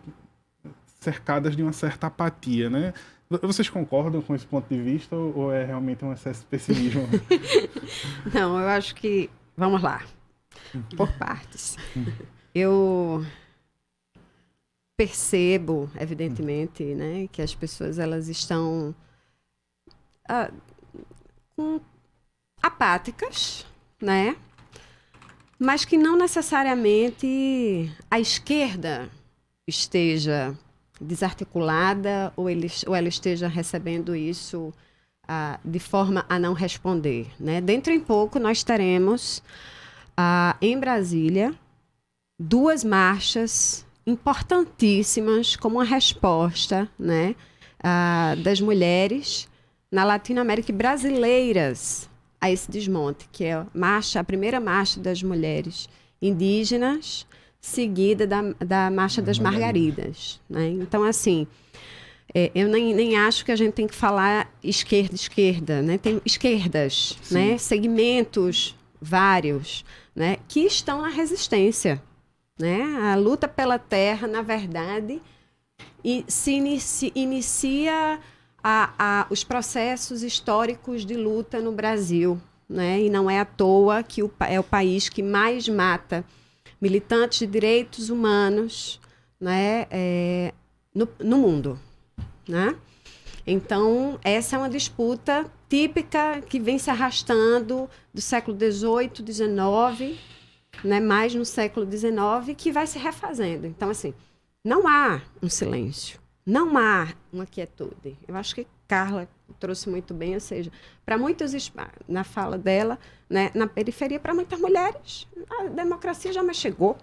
cercadas de uma certa apatia, né? Vocês concordam com esse ponto de vista ou é realmente um excesso de pessimismo? Não, eu acho que... Vamos lá, por partes. Eu percebo, evidentemente, né, que as pessoas elas estão apáticas, né? Mas que não necessariamente a esquerda esteja desarticulada ou ela esteja recebendo isso de forma a não responder. Né? Dentro em pouco nós teremos em Brasília 2 marchas importantíssimas como uma resposta, né, das mulheres na Latinoamérica e brasileiras a esse desmonte, que é a primeira marcha das mulheres indígenas, seguida da Marcha das Margaridas. Né? Então, assim, eu nem acho que a gente tem que falar esquerda. Né? Tem esquerdas, né? Segmentos vários, né? Que estão na resistência. Né? A luta pela terra, na verdade, se inicia os processos históricos de luta no Brasil. Né? E não é à toa que é o país que mais mata militantes de direitos humanos, né, no mundo. Né? Então, essa é uma disputa típica que vem se arrastando do século XVIII, XIX, né, mais no século XIX, que vai se refazendo. Então, assim, não há um silêncio, não há uma quietude. Eu acho que Carla trouxe muito bem, ou seja, para muitos, na fala dela, né, na periferia, para muitas mulheres, a democracia jamais chegou.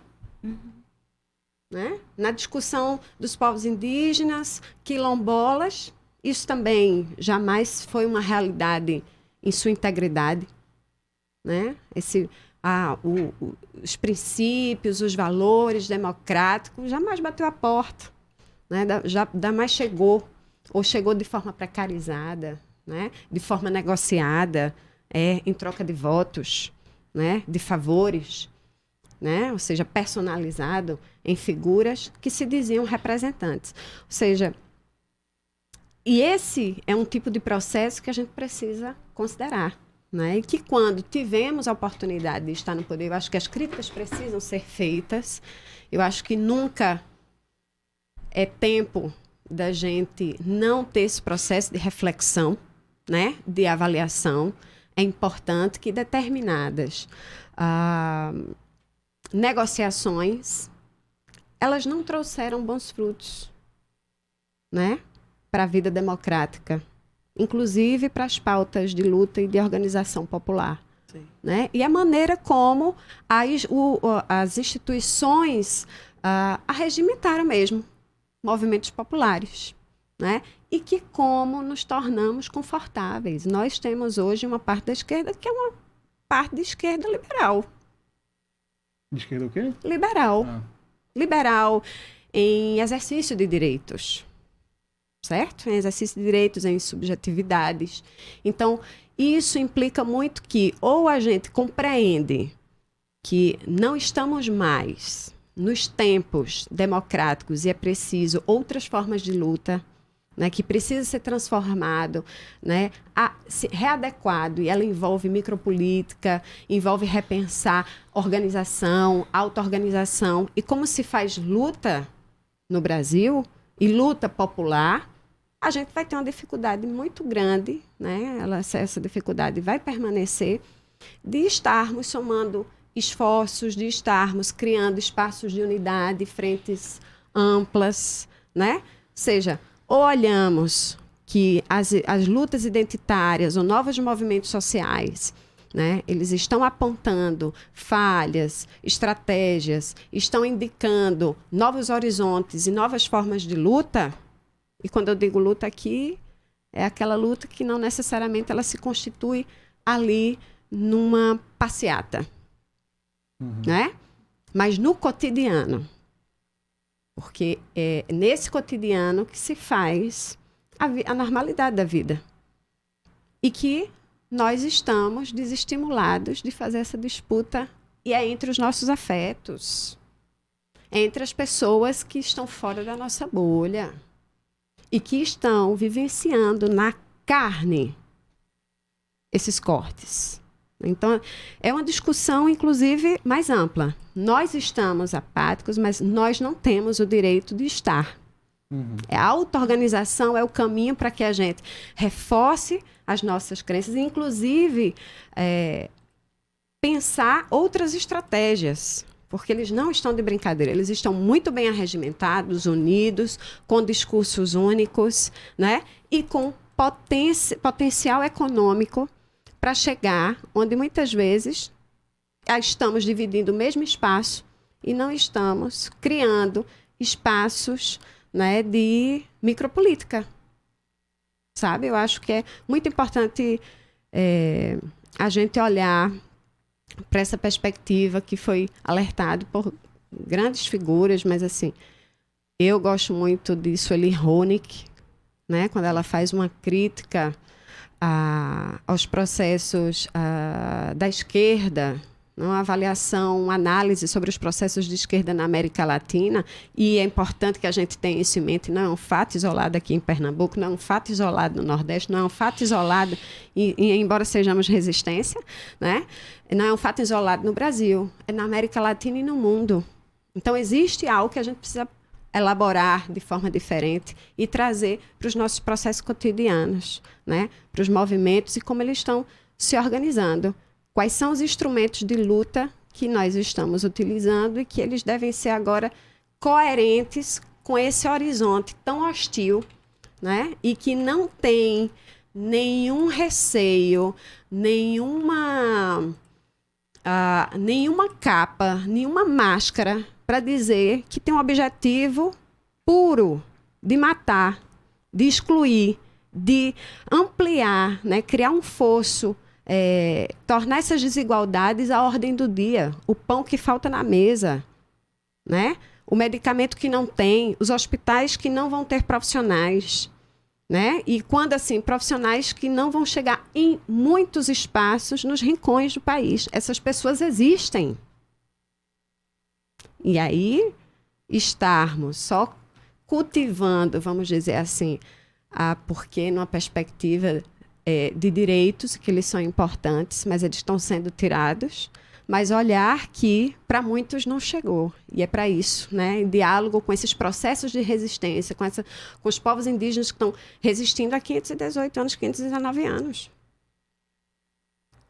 Né? Na discussão dos povos indígenas, quilombolas, isso também jamais foi uma realidade em sua integridade. Né? Os princípios, os valores democráticos jamais bateu a porta. Né? Jamais chegou, ou chegou de forma precarizada, né? De forma negociada, em troca de votos, né? De favores, né? Ou seja, personalizado em figuras que se diziam representantes. Ou seja, e esse é um tipo de processo que a gente precisa considerar. Né? E que quando tivemos a oportunidade de estar no poder, eu acho que as críticas precisam ser feitas. Eu acho que nunca é tempo da gente não ter esse processo de reflexão, né? De avaliação. É importante que determinadas negociações, elas não trouxeram bons frutos, né? Para a vida democrática, inclusive para as pautas de luta e de organização popular. Né? E a maneira como as instituições arregimentaram mesmo movimentos populares. Né? E que como nos tornamos confortáveis. Nós temos hoje uma parte da esquerda que é uma parte de esquerda liberal. De esquerda o quê? Liberal. Liberal em exercício de direitos. Certo? Em exercício de direitos, em subjetividades. Então, isso implica muito que ou a gente compreende que não estamos mais nos tempos democráticos e é preciso outras formas de luta, né, que precisa ser transformado, né, readequado, e ela envolve micropolítica, envolve repensar organização, auto-organização, e como se faz luta no Brasil, e luta popular, a gente vai ter uma dificuldade muito grande, né, essa dificuldade vai permanecer, de estarmos somando esforços, de estarmos criando espaços de unidade, frentes amplas, né, ou seja, ou olhamos que as lutas identitárias ou novos movimentos sociais, né, eles estão apontando falhas, estratégias, estão indicando novos horizontes e novas formas de luta. E quando eu digo luta aqui, é aquela luta que não necessariamente ela se constitui ali numa passeata, né? Mas no cotidiano. Porque é nesse cotidiano que se faz a normalidade da vida. E que nós estamos desestimulados de fazer essa disputa, e é entre os nossos afetos, entre as pessoas que estão fora da nossa bolha e que estão vivenciando na carne esses cortes. Então, é uma discussão, inclusive, mais ampla. Nós estamos apáticos, mas nós não temos o direito de estar. A auto-organização é o caminho para que a gente reforce as nossas crenças e, inclusive, pensar outras estratégias, porque eles não estão de brincadeira, eles estão muito bem arregimentados, unidos, com discursos únicos, né? E com potencial econômico para chegar onde muitas vezes estamos dividindo o mesmo espaço e não estamos criando espaços, né, de micropolítica. Sabe? Eu acho que é muito importante a gente olhar para essa perspectiva que foi alertado por grandes figuras, mas assim, eu gosto muito de Sueli Honig, né, quando ela faz uma crítica aos processos da esquerda, uma avaliação, uma análise sobre os processos de esquerda na América Latina, e é importante que a gente tenha isso em mente, não é um fato isolado aqui em Pernambuco, não é um fato isolado no Nordeste, não é um fato isolado, embora sejamos resistência, né? Não é um fato isolado no Brasil, é na América Latina e no mundo. Então existe algo que a gente precisa elaborar de forma diferente e trazer para os nossos processos cotidianos, né? Para os movimentos e como eles estão se organizando. Quais são os instrumentos de luta que nós estamos utilizando e que eles devem ser agora coerentes com esse horizonte tão hostil, né? E que não tem nenhum receio, nenhuma capa, nenhuma máscara para dizer que tem um objetivo puro de matar, de excluir, de ampliar, né? Criar um fosso, tornar essas desigualdades a ordem do dia, o pão que falta na mesa, né? O medicamento que não tem, os hospitais que não vão ter profissionais, né? E quando assim, profissionais que não vão chegar em muitos espaços nos rincões do país. Essas pessoas existem. E aí, estarmos só cultivando, vamos dizer assim, porque numa perspectiva de direitos, que eles são importantes, mas eles estão sendo tirados, mas olhar que para muitos não chegou. E é para isso, né? Em diálogo com esses processos de resistência, com os povos indígenas que estão resistindo há 518 anos, 519 anos.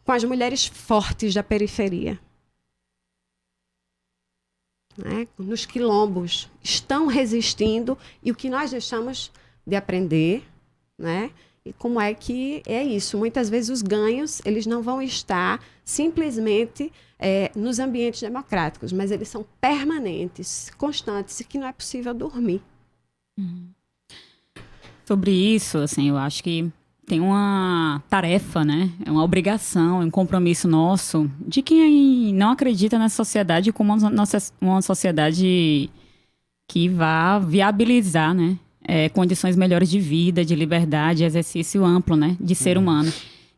Com as mulheres fortes da periferia. Né? Nos quilombos, estão resistindo, e o que nós deixamos de aprender, né? E como é que é isso? Muitas vezes os ganhos, eles não vão estar simplesmente nos ambientes democráticos, mas eles são permanentes, constantes, e que não é possível dormir. Sobre isso, assim, eu acho que tem uma tarefa, né? É uma obrigação, é um compromisso nosso de quem não acredita na sociedade como uma sociedade que vá viabilizar, né? Condições melhores de vida, de liberdade, exercício amplo, né? De ser humano.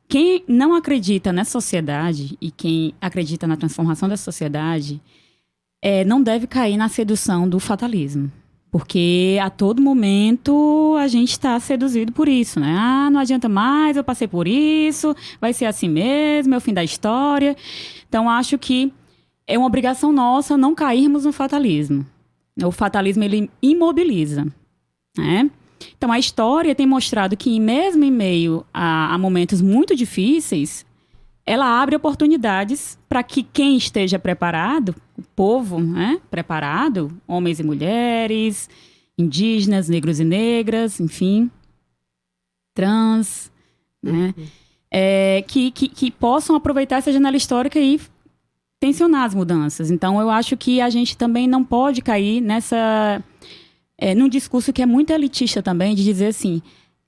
quem não acredita na sociedade e quem acredita na transformação da sociedade não deve cair na sedução do fatalismo. Porque a todo momento a gente está seduzido por isso, né? Ah, não adianta mais, eu passei por isso, vai ser assim mesmo, é o fim da história. Então, acho que é uma obrigação nossa não cairmos no fatalismo. O fatalismo, ele imobiliza, né? Então, a história tem mostrado que, mesmo em meio a momentos muito difíceis, ela abre oportunidades para que quem esteja preparado, o povo, né, preparado, homens e mulheres, indígenas, negros e negras, enfim, trans, né, que possam aproveitar essa janela histórica e tensionar as mudanças. Então, eu acho que a gente também não pode cair num discurso que é muito elitista também, de dizer assim,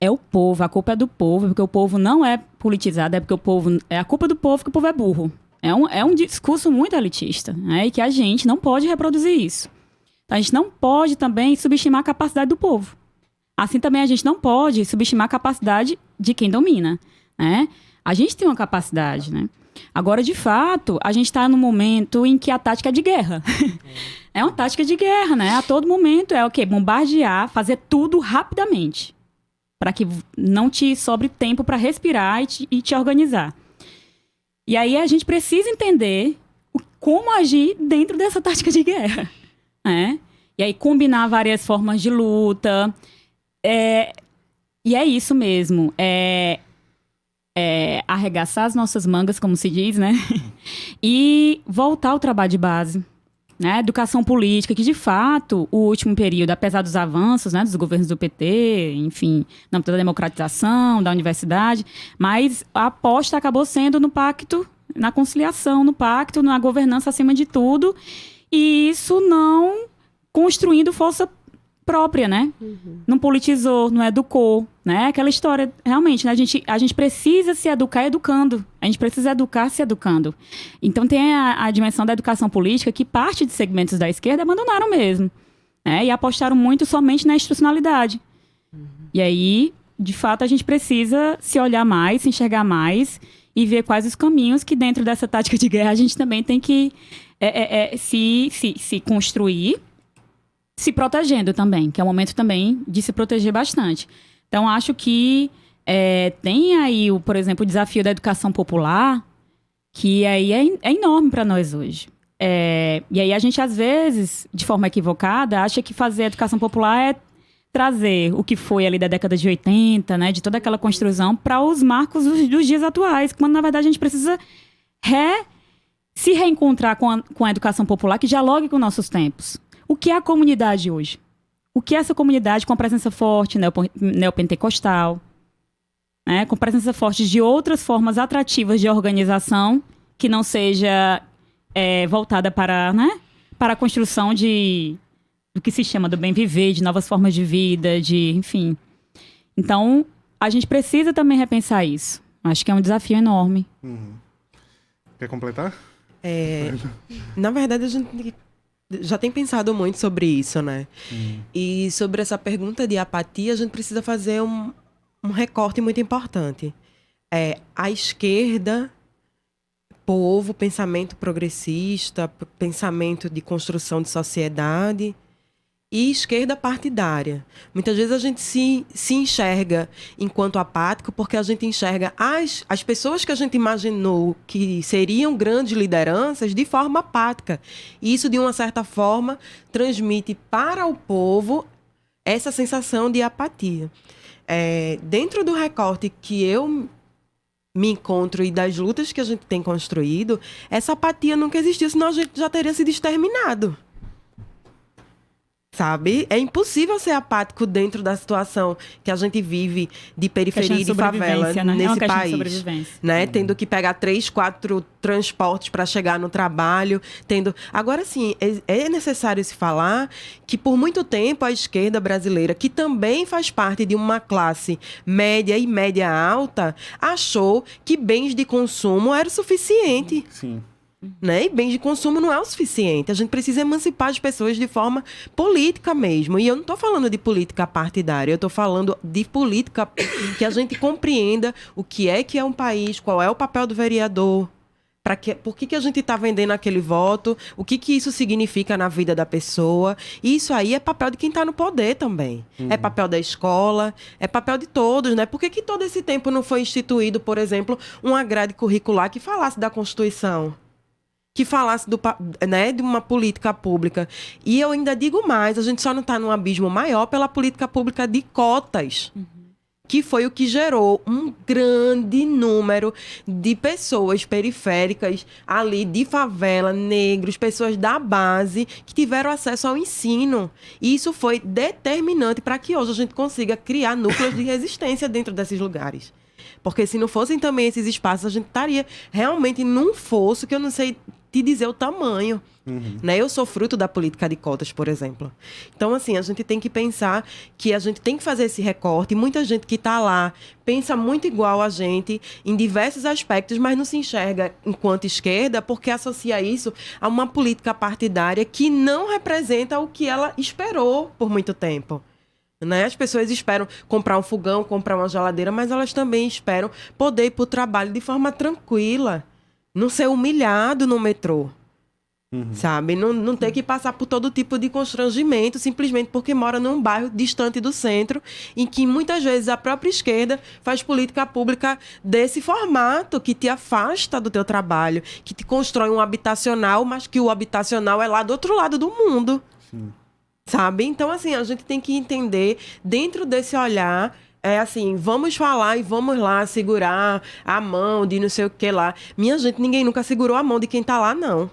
é o povo, a culpa é do povo, porque o povo não é politizado, é a culpa do povo que o povo é burro. É um discurso muito elitista, né? E que a gente não pode reproduzir isso. Então, a gente não pode também subestimar a capacidade do povo. Assim também a gente não pode subestimar a capacidade de quem domina, né? A gente tem uma capacidade, né? Agora, de fato, a gente está num momento em que a tática é de guerra. É uma tática de guerra, né? A todo momento é o quê? Bombardear, fazer tudo rapidamente, para que não te sobre tempo para respirar e te organizar. E aí a gente precisa entender como agir dentro dessa tática de guerra, né? E aí combinar várias formas de luta. E é isso mesmo. Arregaçar as nossas mangas, como se diz, né? E voltar ao trabalho de base. Né, educação política, que de fato, o último período, apesar dos avanços, né, dos governos do PT, enfim, na democratização, da universidade, mas a aposta acabou sendo no pacto, na conciliação, no pacto, na governança acima de tudo, e isso não construindo força própria, né? Não politizou, não educou, né? Aquela história, realmente, né? A gente precisa se educar educando. A gente precisa educar se educando. Então, tem a dimensão da educação política que parte de segmentos da esquerda abandonaram mesmo, né? E apostaram muito somente na institucionalidade. E aí, de fato, a gente precisa se olhar mais, se enxergar mais e ver quais os caminhos que dentro dessa tática de guerra a gente também tem que se construir, se protegendo também, que é o momento também de se proteger bastante. Então, acho que tem aí, por exemplo, o desafio da educação popular, que aí é enorme para nós hoje. E aí a gente, às vezes, de forma equivocada, acha que fazer educação popular é trazer o que foi ali da década de 80, né, de toda aquela construção, para os marcos dos dias atuais, quando, na verdade, a gente precisa se reencontrar com a educação popular que dialogue com nossos tempos. O que é a comunidade hoje? O que é essa comunidade com a presença forte neopentecostal, né? Com presença forte de outras formas atrativas de organização que não seja voltada para, né, para a construção do que se chama do bem viver, de novas formas de vida, enfim. Então, a gente precisa também repensar isso. Acho que é um desafio enorme. Quer completar? Na verdade, a gente já tem pensado muito sobre isso, né? E sobre essa pergunta de apatia, a gente precisa fazer um recorte muito importante. A esquerda, povo, pensamento progressista, pensamento de construção de sociedade, e esquerda partidária. Muitas vezes a gente se enxerga enquanto apático porque a gente enxerga as pessoas que a gente imaginou que seriam grandes lideranças de forma apática. E isso, de uma certa forma, transmite para o povo essa sensação de apatia. Dentro do recorte que eu me encontro e das lutas que a gente tem construído, essa apatia nunca existiu, senão a gente já teria sido exterminado. Sabe? É impossível ser apático dentro da situação que a gente vive de periferia e de favela, né, nesse país. Né? Tendo que pegar 3, 4 transportes para chegar no trabalho. Agora, sim, é necessário se falar que, por muito tempo, a esquerda brasileira, que também faz parte de uma classe média e média alta, achou que bens de consumo era o suficiente. Sim. Né? E bens de consumo não é o suficiente. A gente precisa emancipar as pessoas de forma política mesmo. E eu não estou falando de política partidária, eu estou falando de política que a gente compreenda o que é um país, qual é o papel do vereador, por que a gente está vendendo aquele voto, o que isso significa na vida da pessoa. E isso aí é papel de quem está no poder também. É papel da escola, é papel de todos, né? Por que todo esse tempo não foi instituído, por exemplo, uma grade curricular que falasse da Constituição? Que falasse né, de uma política pública. E eu ainda digo mais, a gente só não está num abismo maior pela política pública de cotas, que foi o que gerou um grande número de pessoas periféricas ali, de favela, negros, pessoas da base, que tiveram acesso ao ensino. E isso foi determinante para que hoje a gente consiga criar núcleos de resistência dentro desses lugares. Porque se não fossem também esses espaços, a gente estaria realmente num fosso que eu não sei te dizer o tamanho. Né? Eu sou fruto da política de cotas, por exemplo. Então, assim, a gente tem que pensar que a gente tem que fazer esse recorte. Muita gente que está lá pensa muito igual a gente em diversos aspectos, mas não se enxerga enquanto esquerda porque associa isso a uma política partidária que não representa o que ela esperou por muito tempo. Né? As pessoas esperam comprar um fogão, comprar uma geladeira, mas elas também esperam poder ir para o trabalho de forma tranquila, não ser humilhado no metrô, sabe? Não ter que passar por todo tipo de constrangimento simplesmente porque mora num bairro distante do centro, em que muitas vezes a própria esquerda faz política pública desse formato, que te afasta do teu trabalho, que te constrói um habitacional, mas que o habitacional é lá do outro lado do mundo. Sim. Sabe? Então, assim, a gente tem que entender, dentro desse olhar, assim, vamos falar e vamos lá segurar a mão de não sei o que lá. Minha gente, ninguém nunca segurou a mão de quem tá lá, não.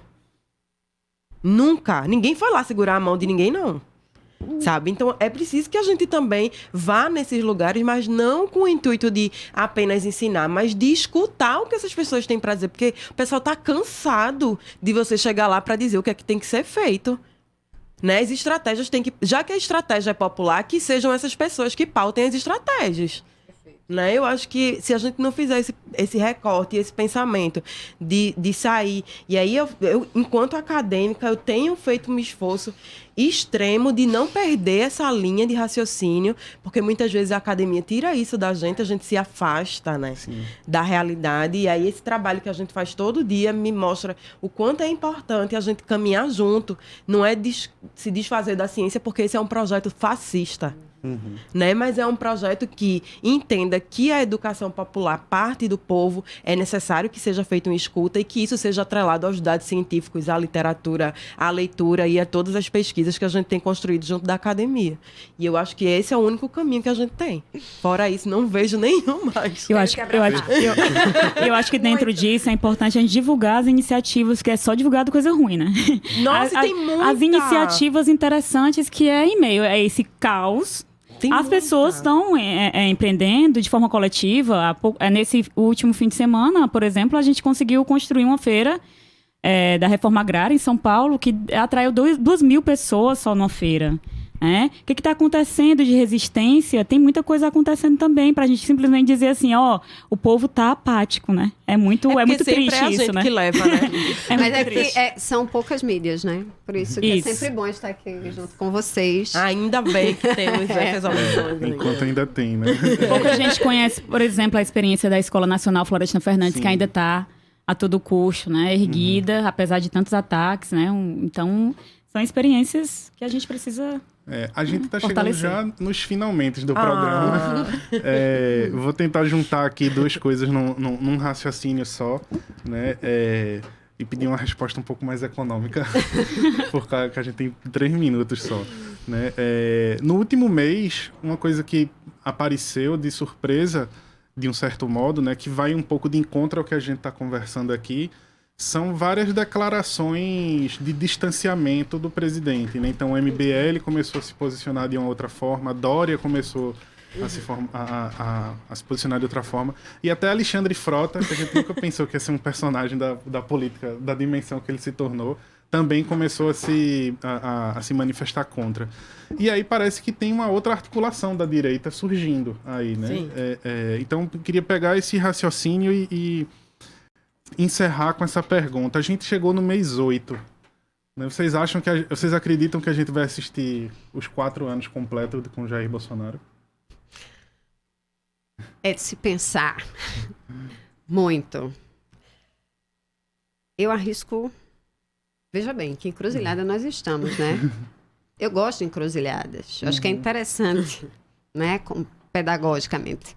Nunca. Ninguém foi lá segurar a mão de ninguém, não. Sabe? Então, é preciso que a gente também vá nesses lugares, mas não com o intuito de apenas ensinar, mas de escutar o que essas pessoas têm para dizer. Porque o pessoal tá cansado de você chegar lá para dizer o que é que tem que ser feito. Né? As estratégias têm que... Já que a estratégia é popular, que sejam essas pessoas que pautem as estratégias. Né? Eu acho que se a gente não fizer esse recorte, esse pensamento de sair... E aí, eu, enquanto acadêmica, eu tenho feito um esforço extremo de não perder essa linha de raciocínio, porque muitas vezes a academia tira isso da gente, a gente se afasta, né, da realidade. E aí esse trabalho que a gente faz todo dia me mostra o quanto é importante a gente caminhar junto. Não é se desfazer da ciência, porque esse é um projeto fascista. Né? Mas é um projeto que entenda que a educação popular parte do povo, é necessário que seja feita uma escuta e que isso seja atrelado aos dados científicos, à literatura, à leitura e a todas as pesquisas que a gente tem construído junto da academia. E eu acho que esse é o único caminho que a gente tem. Fora isso, não vejo nenhum mais. Eu acho que dentro disso é importante a gente divulgar as iniciativas, que é só divulgado coisa ruim, né? Nossa, tem muita! As iniciativas interessantes que é em meio a esse caos. As pessoas estão empreendendo de forma coletiva. Nesse último fim de semana, por exemplo, a gente conseguiu construir uma feira da Reforma Agrária em São Paulo, que atraiu 2.000 pessoas só numa feira. O que está acontecendo de resistência? Tem muita coisa acontecendo também, para a gente simplesmente dizer assim, o povo está apático, né? É muito triste é a gente isso, né? que leva, né? Mas é triste. que são poucas mídias, né? Por isso que é sempre bom estar aqui junto com vocês. Ainda bem que temos essas opções. Enquanto ainda tem, né? Pouca gente conhece, por exemplo, a experiência da Escola Nacional Florestan Fernandes, que ainda está a todo custo, né? Erguida, apesar de tantos ataques, né? Então, são experiências que a gente precisa... a gente está chegando já nos finalmente do programa. Vou tentar juntar aqui duas coisas num raciocínio só, né? E pedir uma resposta um pouco mais econômica, porque a gente tem 3 minutos só. Né? No último mês, uma coisa que apareceu de surpresa, de um certo modo, né, que vai um pouco de encontro ao que a gente está conversando aqui, são várias declarações de distanciamento do presidente, né? Então o MBL começou a se posicionar de uma outra forma, a Dória começou a se posicionar de outra forma, e até Alexandre Frota, que a gente nunca pensou que ia ser um personagem da política, da dimensão que ele se tornou, também começou a se manifestar contra. E aí parece que tem uma outra articulação da direita surgindo aí, né? Então eu queria pegar esse raciocínio e encerrar com essa pergunta. A gente chegou no mês 8. Né? Vocês acreditam que a gente vai assistir os 4 anos completos com Jair Bolsonaro? É de se pensar muito. Eu arrisco... Veja bem, que encruzilhada nós estamos, né? Eu gosto de encruzilhadas. Eu acho que é interessante, né? Pedagogicamente.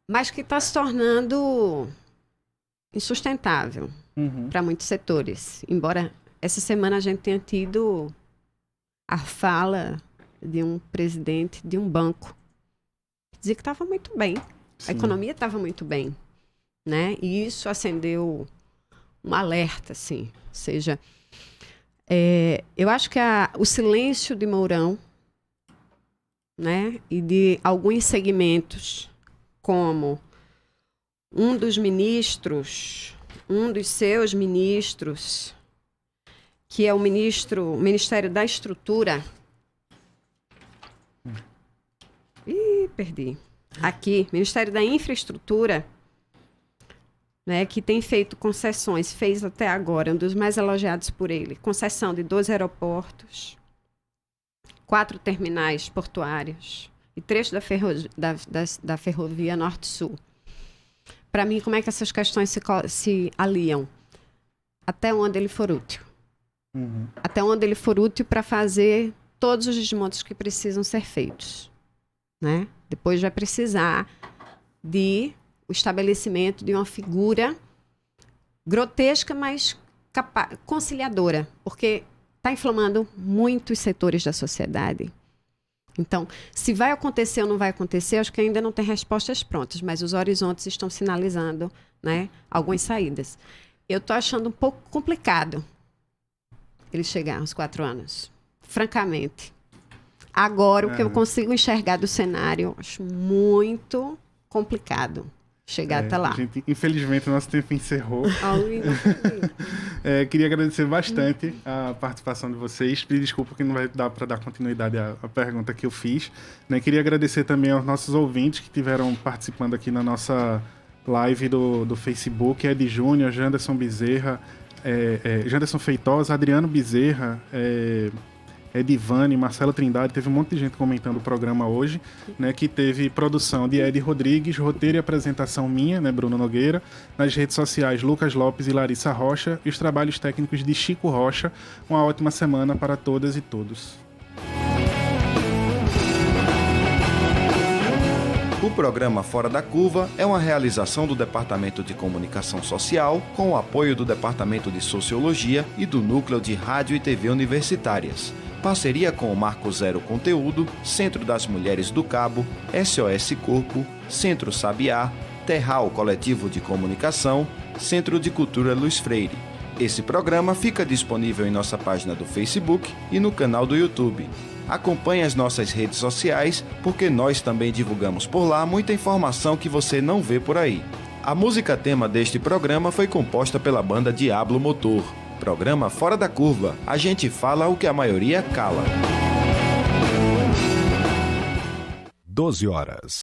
Mas que está se tornando insustentável para muitos setores. Embora essa semana a gente tenha tido a fala de um presidente de um banco que dizia que estava muito bem. Sim. A economia estava muito bem, né? E isso acendeu um alerta, assim. Ou seja, eu acho que o silêncio de Mourão, né, e de alguns segmentos, como um dos seus ministros, que é o Ministério da Estrutura. Perdi. Aqui, Ministério da Infraestrutura, né, que tem feito concessões, fez até agora, um dos mais elogiados por ele, concessão de 12 aeroportos, 4 terminais portuários e trechos da ferrovia Norte-Sul. Para mim, como é que essas questões se aliam? Até onde ele for útil. Até onde ele for útil para fazer todos os desmontes que precisam ser feitos. Né? Depois vai precisar o estabelecimento de uma figura grotesca, mas conciliadora, porque está inflamando muitos setores da sociedade. Então, se vai acontecer ou não vai acontecer, acho que ainda não tem respostas prontas, mas os horizontes estão sinalizando, né, algumas saídas. Eu estou achando um pouco complicado ele chegar aos 4 anos, francamente. Agora, o que eu consigo enxergar do cenário, acho muito complicado chegar até lá. Infelizmente, o nosso tempo encerrou. Queria agradecer bastante a participação de vocês. Pedir desculpa que não vai dar para dar continuidade à pergunta que eu fiz. Né? Queria agradecer também aos nossos ouvintes que estiveram participando aqui na nossa live do Facebook. Ed Júnior, Janderson Bezerra, Janderson Feitosa, Adriano Bezerra, Edivane, Marcelo Trindade, teve um monte de gente comentando o programa hoje, né, que teve produção de Ed Rodrigues, roteiro e apresentação minha, né, Bruno Nogueira, nas redes sociais Lucas Lopes e Larissa Rocha, e os trabalhos técnicos de Chico Rocha. Uma ótima semana para todas e todos. O programa Fora da Curva é uma realização do Departamento de Comunicação Social, com o apoio do Departamento de Sociologia e do Núcleo de Rádio e TV Universitárias. Parceria com o Marco Zero Conteúdo, Centro das Mulheres do Cabo, SOS Corpo, Centro Sabiá, Terral Coletivo de Comunicação, Centro de Cultura Luiz Freire. Esse programa fica disponível em nossa página do Facebook e no canal do YouTube. Acompanhe as nossas redes sociais, porque nós também divulgamos por lá muita informação que você não vê por aí. A música tema deste programa foi composta pela banda Diablo Motor. Programa Fora da Curva. A gente fala o que a maioria cala. 12 horas.